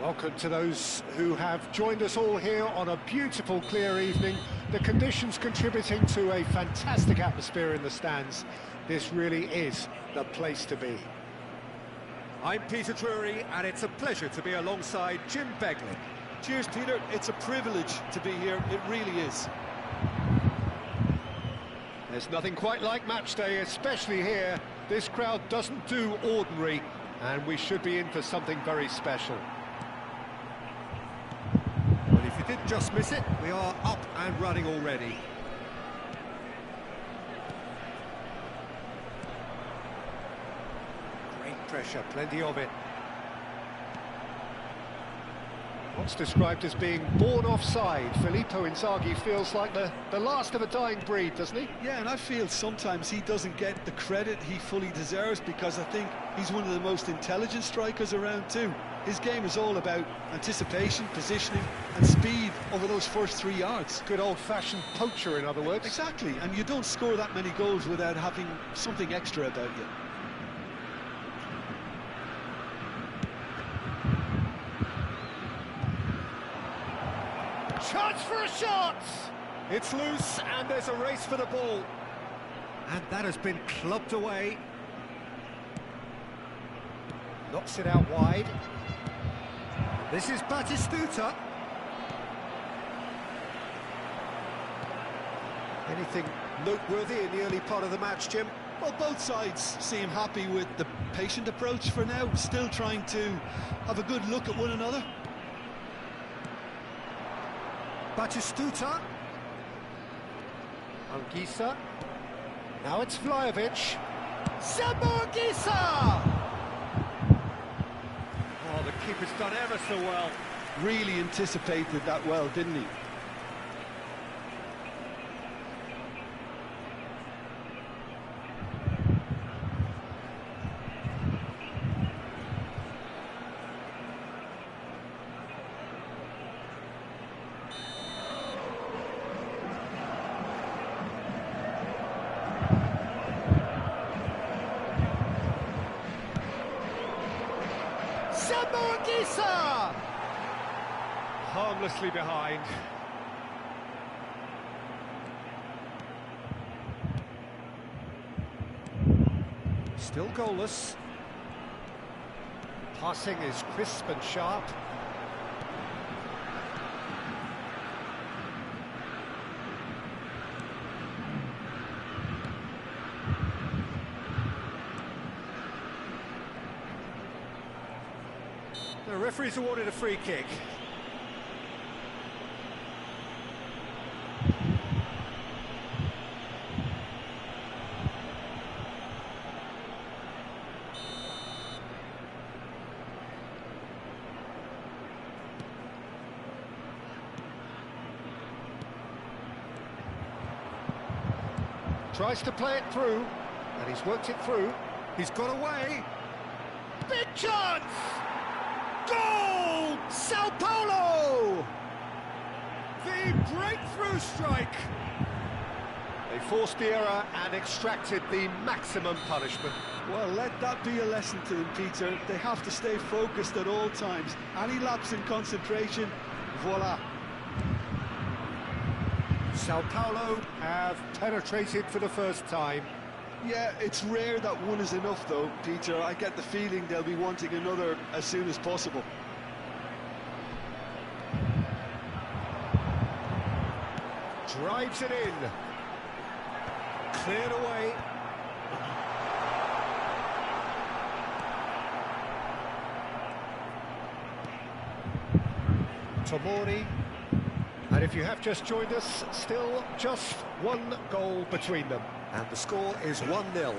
Welcome to those who have joined us all here on a beautiful, clear evening. The conditions contributing to a fantastic atmosphere in the stands. This really is the place to be. I'm Peter Drury, and it's a pleasure to be alongside Jim Beglin. Cheers, Peter. It's a privilege to be here. It really is. There's nothing quite like match day, especially here. This crowd doesn't do ordinary, and we should be in for something very special. Well, if you did just miss it, we are up and running already. Great pressure, plenty of it. What's described as being born offside. Filippo Inzaghi feels like the last of a dying breed, doesn't he? Yeah, and I feel sometimes he doesn't get the credit he fully deserves, because I think he's one of the most intelligent strikers around too. His game is all about anticipation, positioning and speed over those first 3 yards. Good old-fashioned poacher, in other words. Exactly, and you don't score that many goals without having something extra about you. Chance for a shot! It's loose, and there's a race for the ball. And that has been clubbed away. Knocks it out wide. This is Batistuta. Anything noteworthy in the early part of the match, Jim? Well, both sides seem happy with the patient approach for now, still trying to have a good look at one another. Batistuta. Anguissa. Now it's Vlahovic. Sambo Anguissa! Oh, the keeper's done ever so well. Really anticipated that well, didn't he? Sambo Anguissa! Harmlessly behind. Still goalless. Passing is crisp and sharp. The referee's awarded a free kick. Tries to play it through, and he's worked it through. He's got away. Big chance! Goal! Sao Paulo! The breakthrough strike. They forced the error and extracted the maximum punishment. Well, let that be a lesson to them, Peter. They have to stay focused at all times. Any lapse in concentration, voila. Sao Paulo have penetrated for the first time. Yeah, it's rare that one is enough, though, Peter. I get the feeling they'll be wanting another as soon as possible. Drives it in. Cleared away. Tomori. And if you have just joined us, still just one goal between them. And the score is 1-0.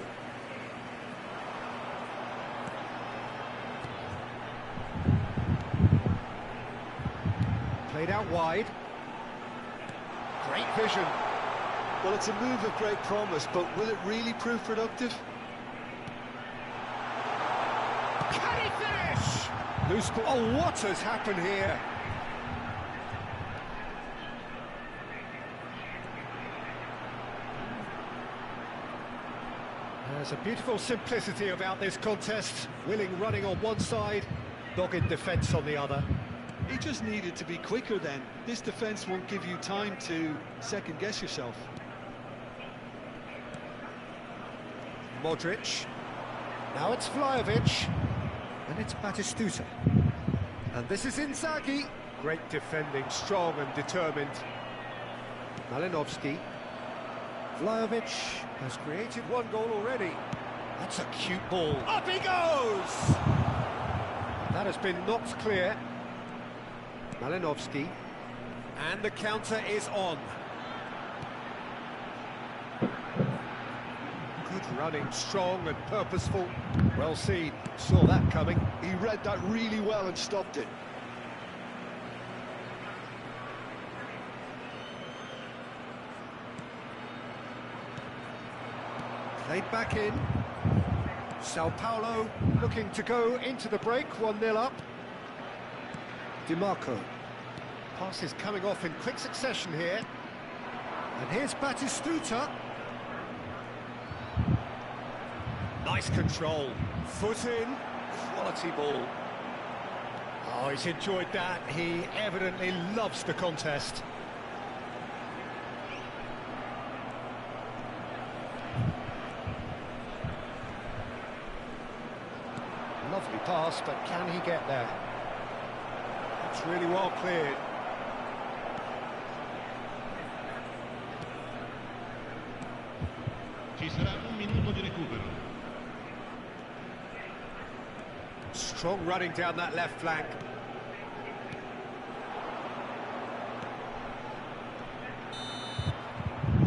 Played out wide. Great vision. Well, it's a move of great promise, but will it really prove productive? Can he finish? Loose ball. Oh, what has happened here? There's a beautiful simplicity about this contest. Willing running on one side, Dogged defence on the other. He just needed to be quicker then. This defence won't give you time to second-guess yourself. Modric. Now it's Vlahovic. And it's Batistuta. And this is Inzaghi. Great defending, strong and determined. Malinovsky. Vlahovic has created one goal already. That's a cute ball. Up he goes! That has been knocked clear. Malinovsky. And the counter is on. Good running, strong and purposeful. Well seen, saw that coming. He read that really well and stopped it. Played back in. Sao Paulo looking to go into the break, 1-0 up. DiMarco. Pass is coming off in quick succession here. And here's Batistuta. Nice control. Foot in. Quality ball. Oh, he's enjoyed that. He evidently loves the contest. Lovely pass, but can he get there? It's really well cleared. Ci sarà un minuto di recupero. Strong running down that left flank.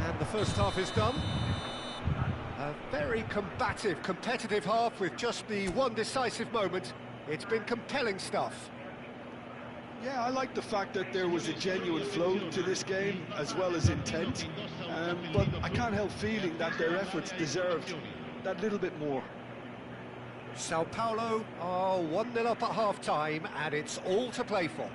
And the first half is done. A very combative, competitive half with just the one decisive moment. It's been compelling stuff. Yeah, I like the fact that there was a genuine flow to this game, as well as intent. But I can't help feeling that their efforts deserved that little bit more. Sao Paulo are 1-0 up at half-time, and it's all to play for.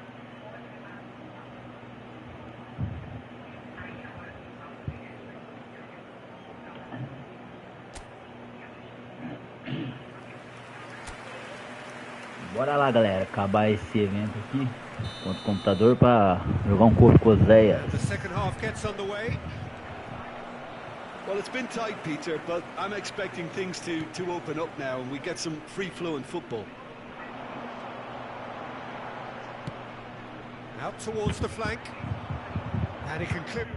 Bora lá, galera, acabar esse evento aqui contra o computador para jogar corpo com os Zéias. The second half gets underway. Well, it's been tight, Peter, but I'm expecting things to open up now and we get some free-flowing football. Out towards the flank. And he can clip.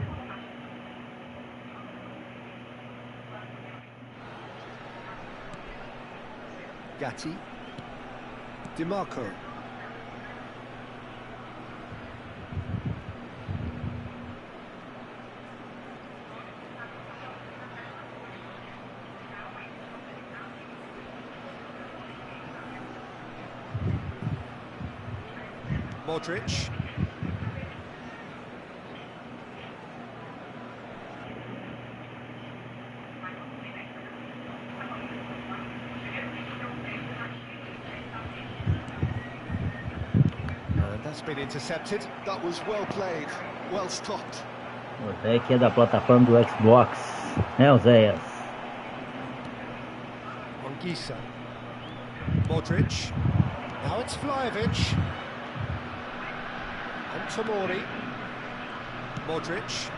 Gatti. DiMarco. Modric. That's been intercepted. That was well played, well stopped. O Zé aqui é da plataforma do Xbox, né, o Zéias? Anguissa. Modric. Now it's Vlahovic. And Tomori. Modric.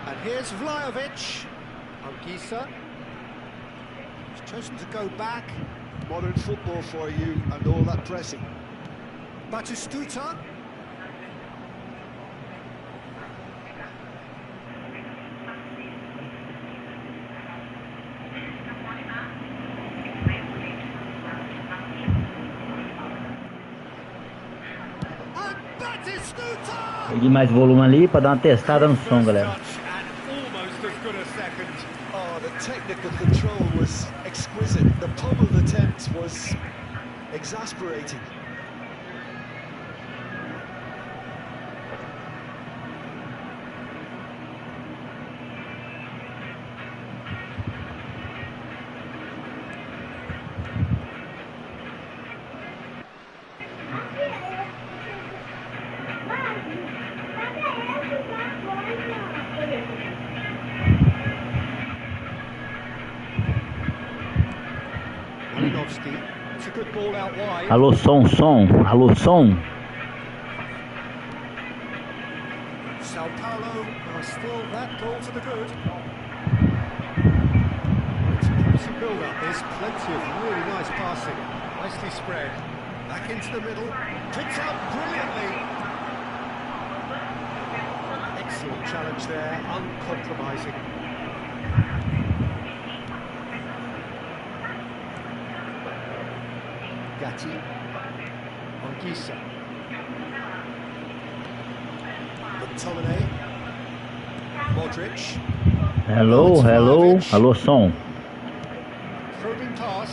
And here's Vlahovic. Anguissa. He's chosen to go back. Modern football for you and all that pressing. Batistuta. Peguei mais volume ali para dar uma testada no som, galera. Oh, the technical control was exquisite. The pummeled attempt was exasperating. Malinovsky to good ball out wide. Alô, som. Alô, som. Sao Paulo are still that goal to the good. It's a promising build-up. There's plenty of really nice passing. Nicely spread. Back into the middle. Picked up brilliantly. Excellent challenge there, uncompromising. Gatti. Anguissa. McTominay. Modric. Alô, som. Probing pass.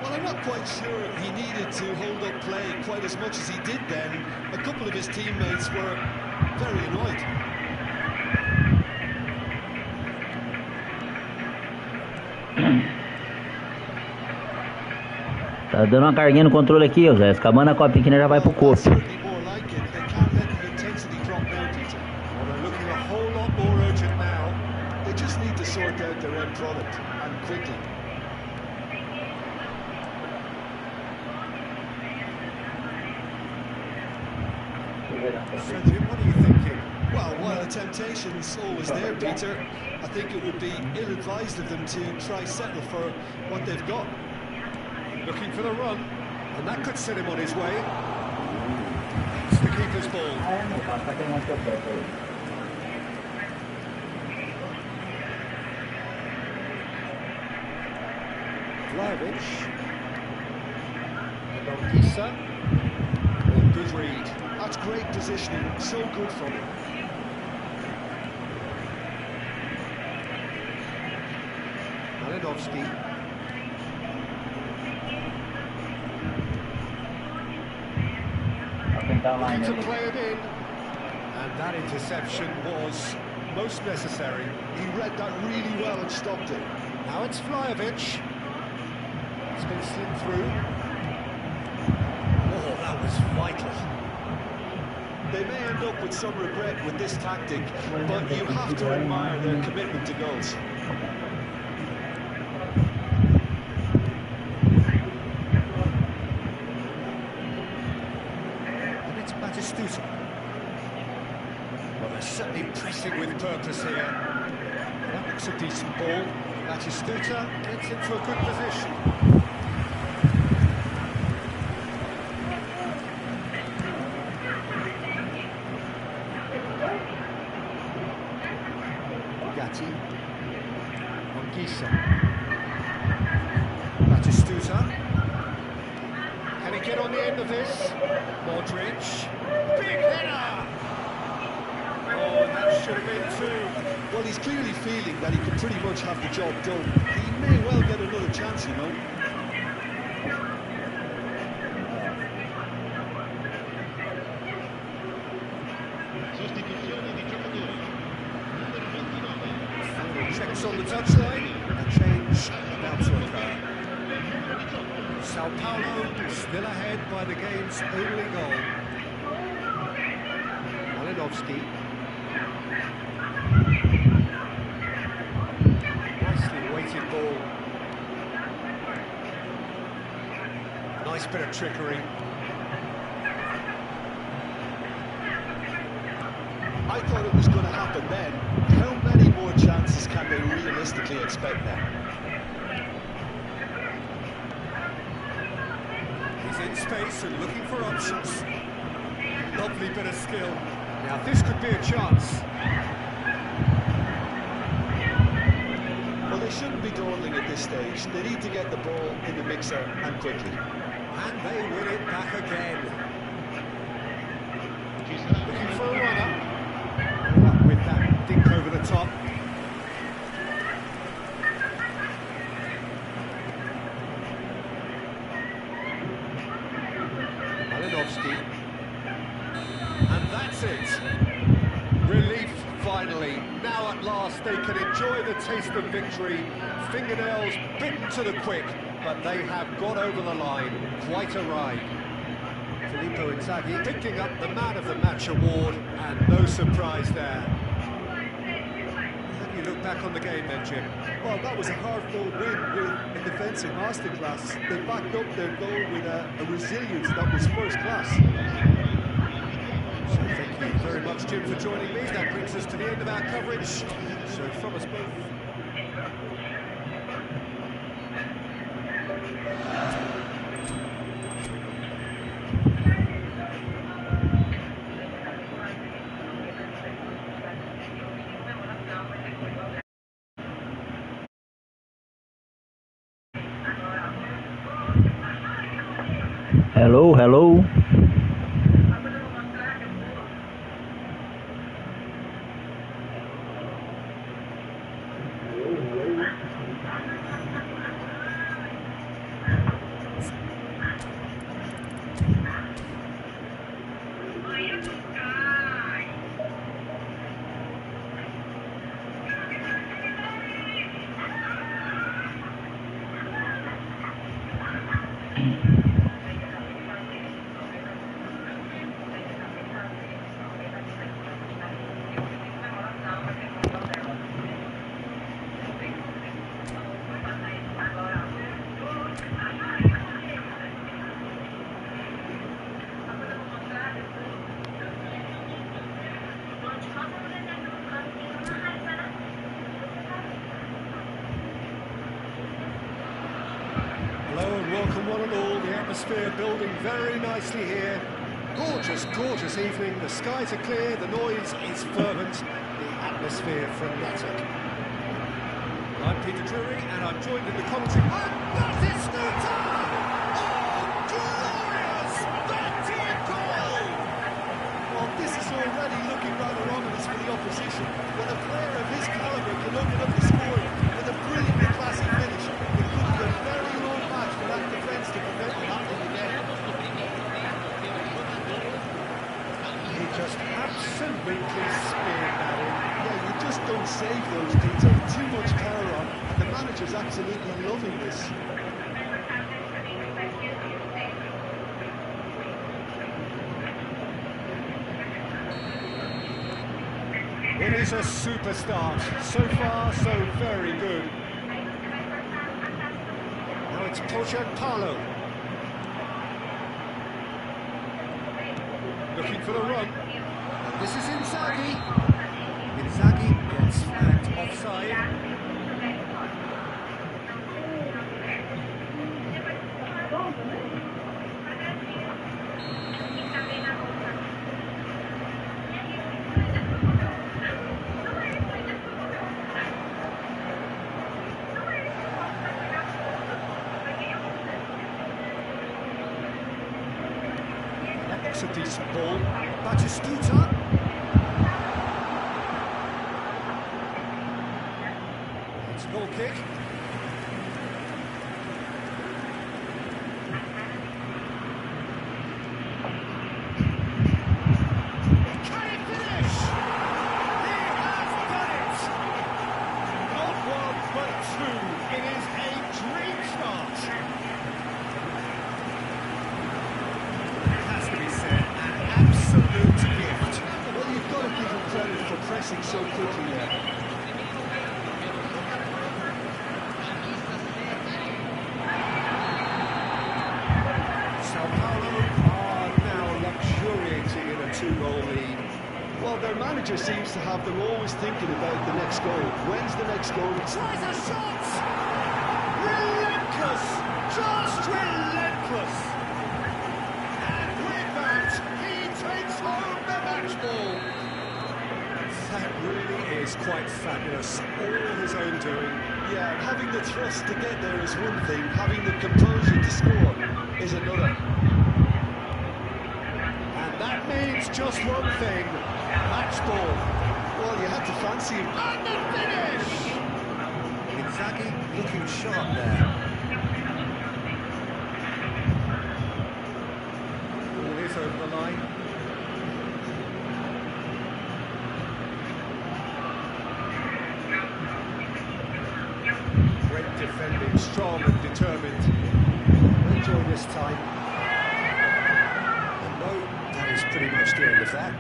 Well, I'm not quite sure he needed to hold up play quite as much as he did then. A couple of his teammates were very annoyed. Tá dando uma carguinha no controle aqui, ó, Zé. Acabando a copinha que já vai pro corpo. That's certainly more like it. They can't let the intensity drop now, Peter. Well, they're looking a whole lot more urgent now. They just need to sort out their end product, and quickly. So, Jim, what are you thinking? Well, while the temptation's always there, Peter, I think it would be ill-advised of them to try settle for what they've got. Looking for the run, and that could set him on his way. It's the keeper's ball. Vlahovic. Anguissa. Oh, good read. That's great positioning, so good from him. Malinowski. Looking to play it in. And that interception was most necessary. He read that really well and stopped it. Now it's Vlahovic. It's been slipped through. Oh, that was vital. They may end up with some regret with this tactic, but you have to admire their commitment to goals. And it's Batistuta. Well, they're certainly pressing with purpose here. That looks a decent ball. Batistuta gets into a good position. Gatti. Anguissa. Batistuta. Can he get on the end of this? Modric. Big header! Oh, that should have been two. Well, he's clearly feeling that he can pretty much have the job done. He may well get another chance, you know. Checks on the touchline, a change about to occur. Sao Paulo still ahead by the game's only goal. Malinowski. Nicely weighted ball. Nice bit of trickery. I thought it was going to happen then. How many more chances can they realistically expect now? He's in space and looking for options. Lovely bit of skill. Now this could be a chance. Well, they shouldn't be dawdling at this stage. They need to get the ball in the mixer and quickly. And they win it back again. Looking for a runner. With that dink over the top. Malinowski. And that's it. Relief finally. Now at last they can enjoy the taste of victory. Fingernails bitten to the quick, but they have got over the line. Quite a ride. Filippo Inzaghi picking up the Man of the Match award, and no surprise there. How do you look back on the game then, Jim? Well, that was a hard-fought win with a defensive masterclass. They backed up their goal with a resilience that was first class. So thank you very much, Jim, for joining me. That brings us to the end of our coverage. So from us both... Hello, hello. Hello and welcome one and all. The atmosphere building very nicely here. Gorgeous, gorgeous evening. The skies are clear, the noise is fervent, the atmosphere frenetic. I'm Peter Drury and I'm joined in the commentary. And that is Scooter! Oh, glorious! That goal! Well, this is already looking rather ominous for the opposition. When a player of his calibre can open up the score with a brilliantly classy finish, it could be a very long match for that defence to prevent it happening again. He just absolutely speared that in. Yeah, you just don't save those, Peter. Too much power on, and the manager's absolutely loving this. It is a super start. So far, so very good. Now it's Paulo. Looking for the run. And this is Inzaghi. Inzaghi gets flagged offside. That's a decent ball. Batistuta. It's a goal kick. Can he finish? He has done it! Not one, but two. It is a dream start. It has to be said, an absolute gift. Well, you've got to give him credit for pressing so quickly there. Two-goal lead. Well, their manager seems to have them always thinking about the next goal. When's the next goal? Tries a shot! Relentless! Just relentless! And with that, he takes home the match ball. That really is quite fabulous. All his own doing. Yeah, having the thrust to get there is one thing. Having the composure to score is another. That means just one thing, match ball. Well, you had to fancy him. And the finish! Inzaghi looking sharp there. Ball is over the line. Great defending, strong and determined. Enjoy this time. That is pretty much the end of that.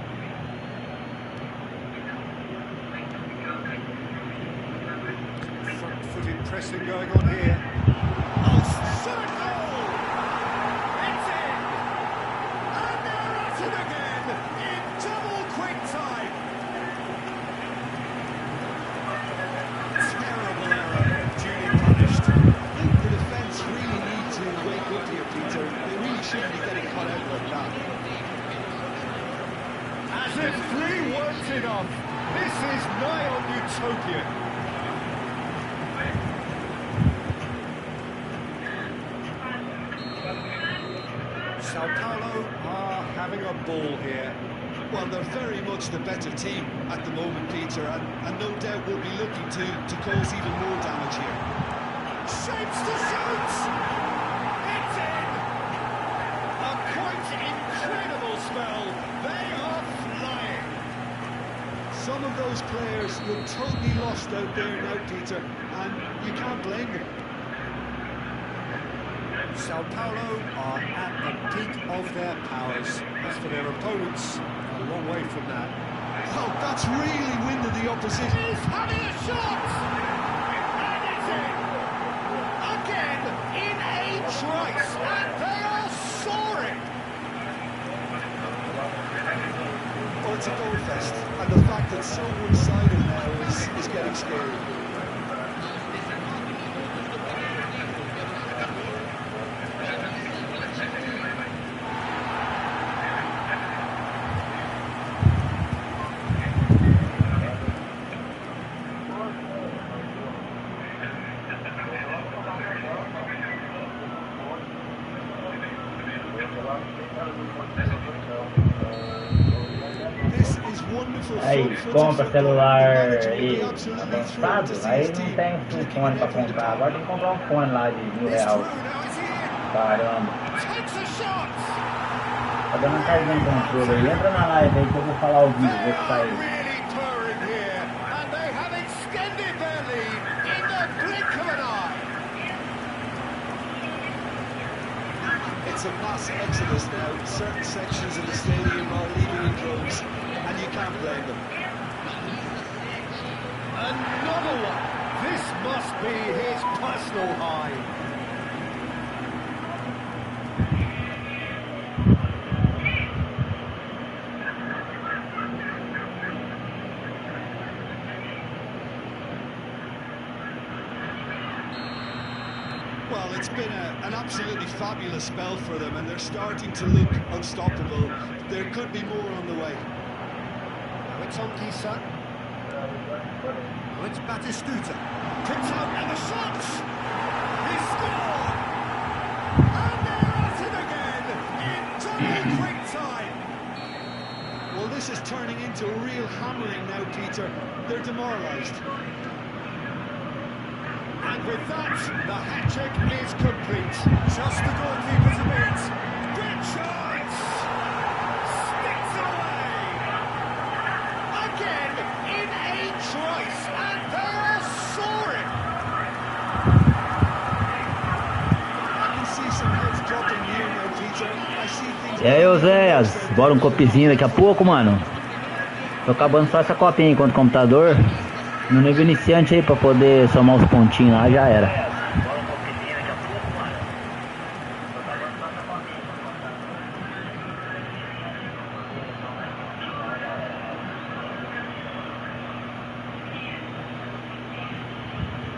Front pressing going on here. Oh, circle! It's in! And they're at it again in double quick time. Terrible error, duly punished. I think the defence really need to wake up here, Peter. They really shouldn't be getting caught out like that. As if 3 weren't enough, this is nigh on utopian. Sao Paulo are having a ball here. Well, they're very much the better team at the moment, Peter, and no doubt will be looking to cause even more damage here. Shapes to shoot! It's in! A quite incredible spell. They are flying. Some of those players look totally lost out there now, Peter, and you can't blame them. Sao Paulo are at the peak of their powers. As for their opponents, a long way from that. Oh, that's really winded the opposition. He's having a shot! And it's in! Again, in a trice, and they are soaring! Oh, it's a goal fest, and the fact that so one-sided now is getting scary. Aí, compra celular aí avançado, aí não tem fone pra comprar, agora tem que comprar um fone lá de R$1.000. Caramba. Tá dando carrinho no controle aí, entra na live aí que eu vou falar ao vivo, vou sair. It's a mass exodus now. Certain sections of the stadium are leaving in droves, and you can't blame them. Another one! This must be his personal high. Well, it's been an absolutely fabulous spell for them, and they're starting to look unstoppable. There could be more on the way. Now it's on Kisa. Now it's Batistuta. Tips out and the shots! He scored! And they're at it again in double quick time. Well, this is turning into a real hammering now, Peter. They're demoralised. And with that, the hat-trick is complete. Just the goalkeeper's a bit. Good chance! Sticks it away! Again, in a trice, and they are soaring! I can see some heads dropping here now, Peter. I see things... E aí, Oséias, bora um copzinho daqui a pouco, mano. Tô acabando só essa copinha enquanto computador. No nível iniciante aí, pra poder somar os pontinhos lá, já era.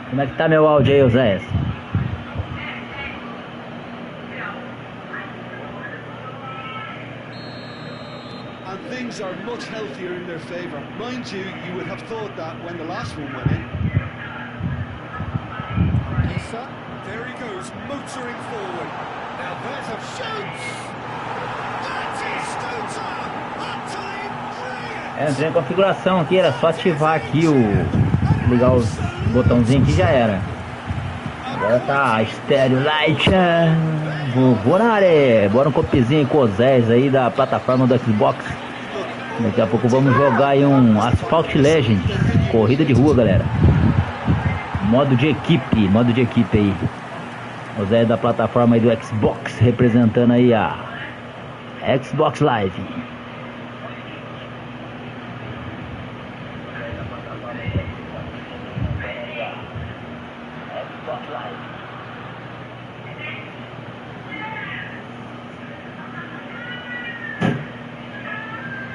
Como é que tá meu áudio aí, Oséias? And things are much healthier in their favour. Mind you, you would have thought that when the last one went in. Kisa, there he goes, motoring forward. Now there's a shoot! Batistuta! Utterly brilliant! Entrei em configuração aqui, era só ativar aqui ligar os botãozinhos aqui, já era. Agora tá Stereo Light. Vovô na área. Bora um copzinho com os Zés aí da plataforma do Xbox. Daqui a pouco vamos jogar aí um Asphalt Legends, corrida de rua, galera. Modo de equipe aí. O Zé da plataforma aí do Xbox, representando aí a Xbox Live.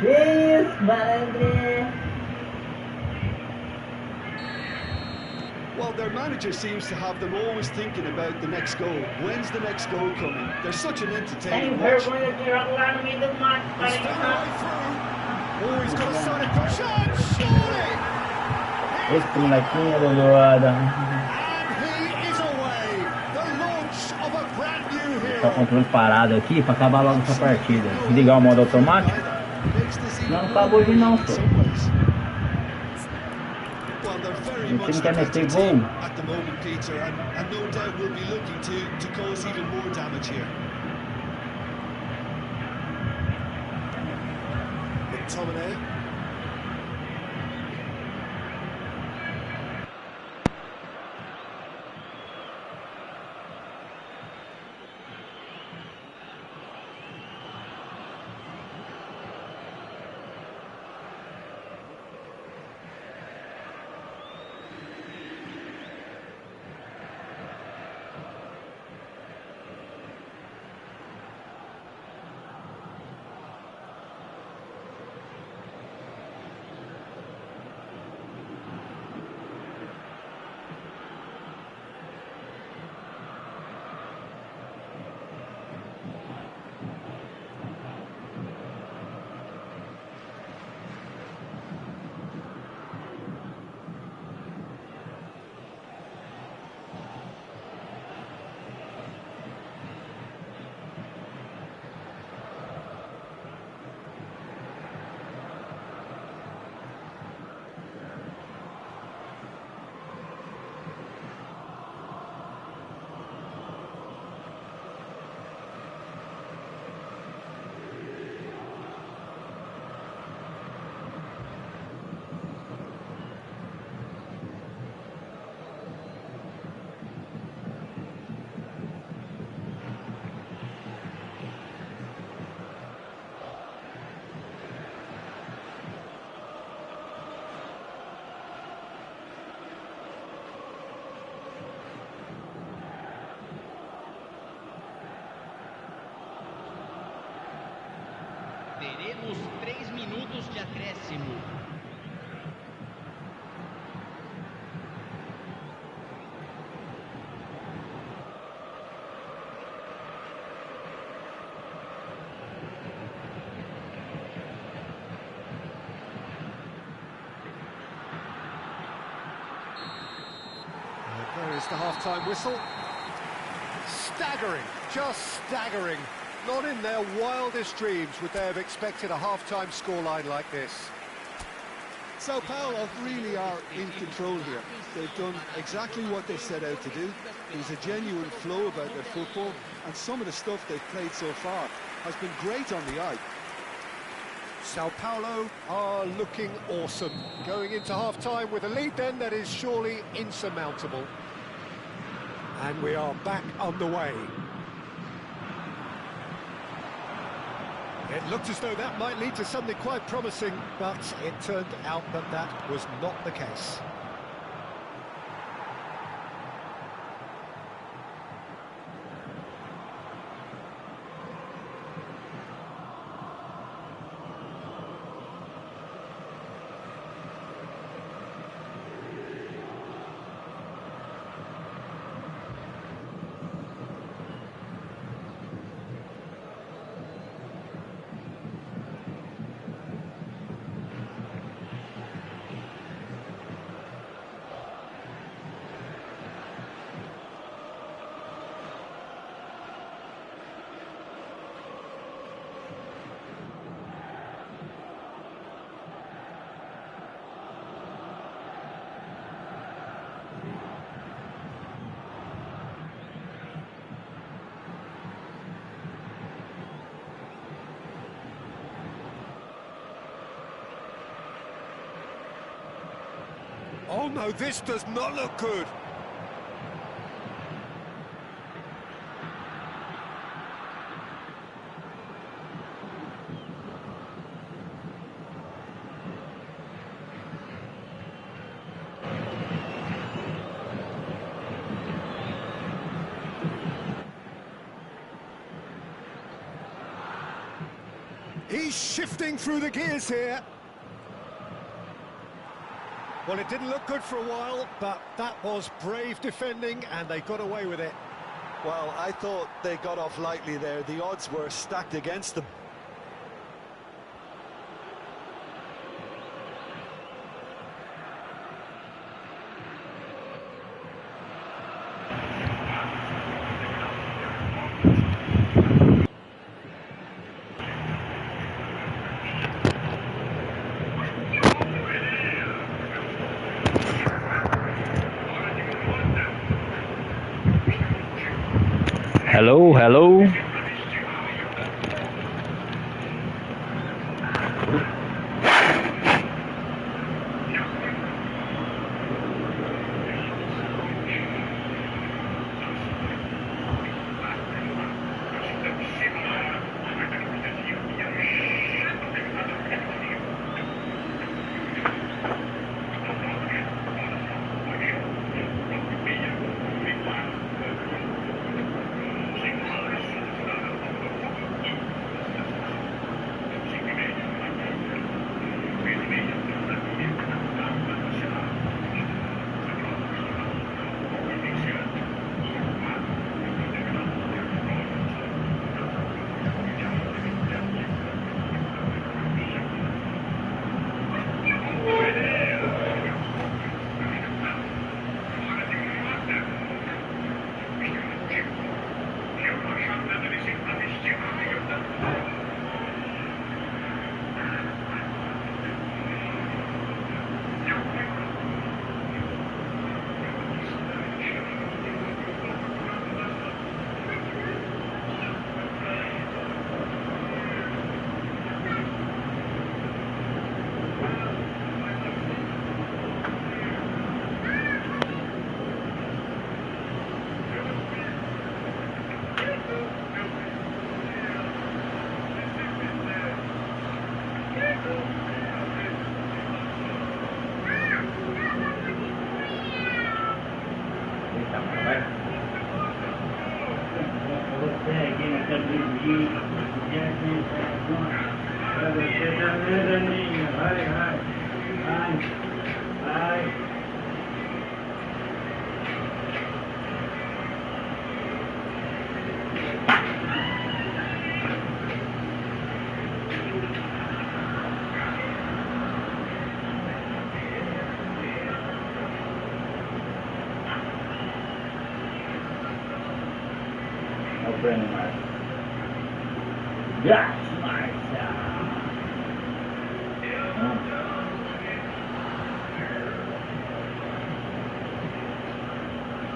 Que isso, malandro? Well, their manager seems to have them always thinking about the next goal. When's the next goal coming? They're such an Tem entertaining watch. vergonha de jogar lá no meio do mato, He's cara. found a way through. Oh, he's got a solid chance, surely! Esse molequinho do Bora. And he is away. The launch of a brand new Tá o hero. controle parado aqui pra acabar logo essa partida. Ligar o modo automático. Makes this even Não more acabou de não, in pô. some ways. Well, they're very O much time the quer better meter team gol. at the moment, Peter, and no doubt will be looking to cause even more damage here. McTominay. Teremos 3 minutos de acréscimo. There is the half-time whistle. Staggering, just staggering. Not in their wildest dreams would they have expected a half-time scoreline like this. Sao Paulo really are in control here. They've done exactly what they set out to do. There's a genuine flow about their football, and some of the stuff they've played so far has been great on the eye. Sao Paulo are looking awesome. Going into half-time with a lead then that is surely insurmountable. And we are back underway. It looked as though that might lead to something quite promising, but it turned out that that was not the case. Oh no, this does not look good. He's shifting through the gears here. Well, it didn't look good for a while, but that was brave defending, and they got away with it. Well, I thought they got off lightly there. The odds were stacked against them. Hello, hello.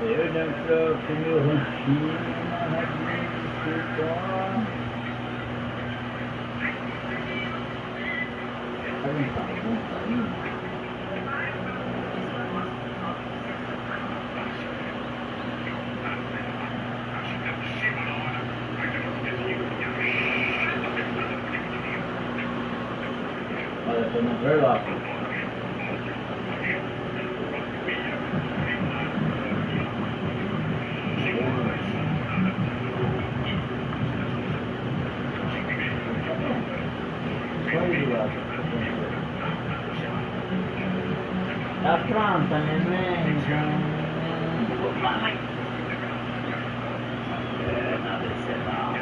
Eu não sou com meu ranchinho, olha, estou no verloco. Tá pronta, neném. Nada excepcional.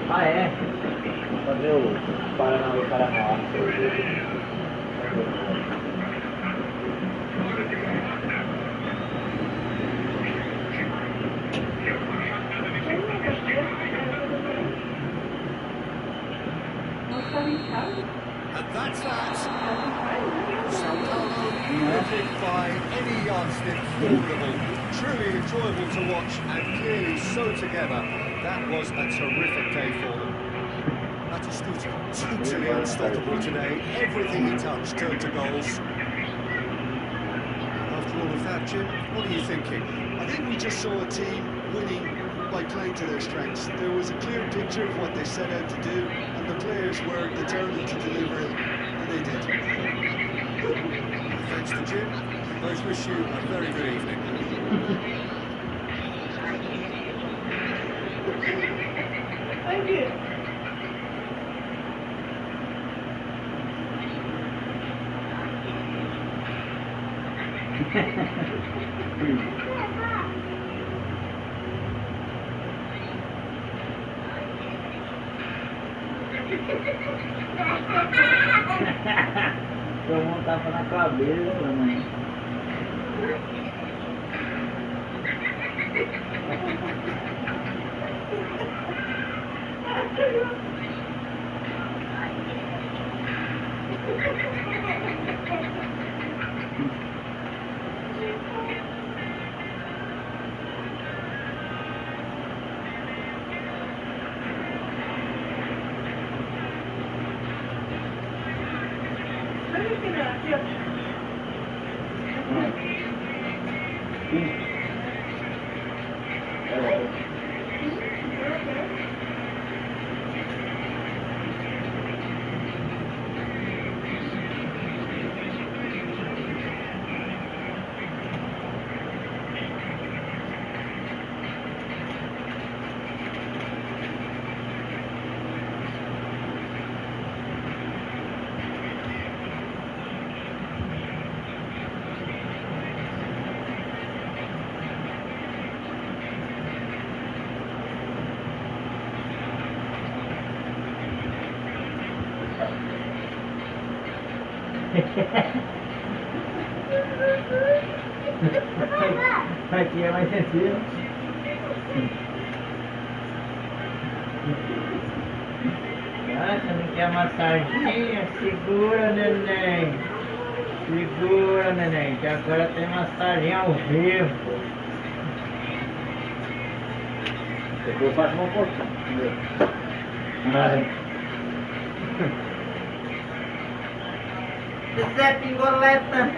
Ah, é? Vou fazer o Paraná do Paraná. And that's that. Sao Paulo, lifted by any yardstick, formidable, truly enjoyable to watch, and clearly so together. That was a terrific day for them. Batistuta, totally unstoppable today. Everything he touched turned to goals. After all of that, Jim, what are you thinking? I think we just saw a team winning by playing to their strengths. There was a clear picture of what they set out to do, and the players were determined to deliver it, and they did. Thanks to Jim. Both wish you a very good evening. Thank you. Tomou um tapa na cabeça, mãe. Aqui é mais sensível. Ah, você não quer massaginha? Segura, neném. Segura, neném, que agora tem massagem ao vivo. Depois eu faço uma porção. Zé Pingoleta.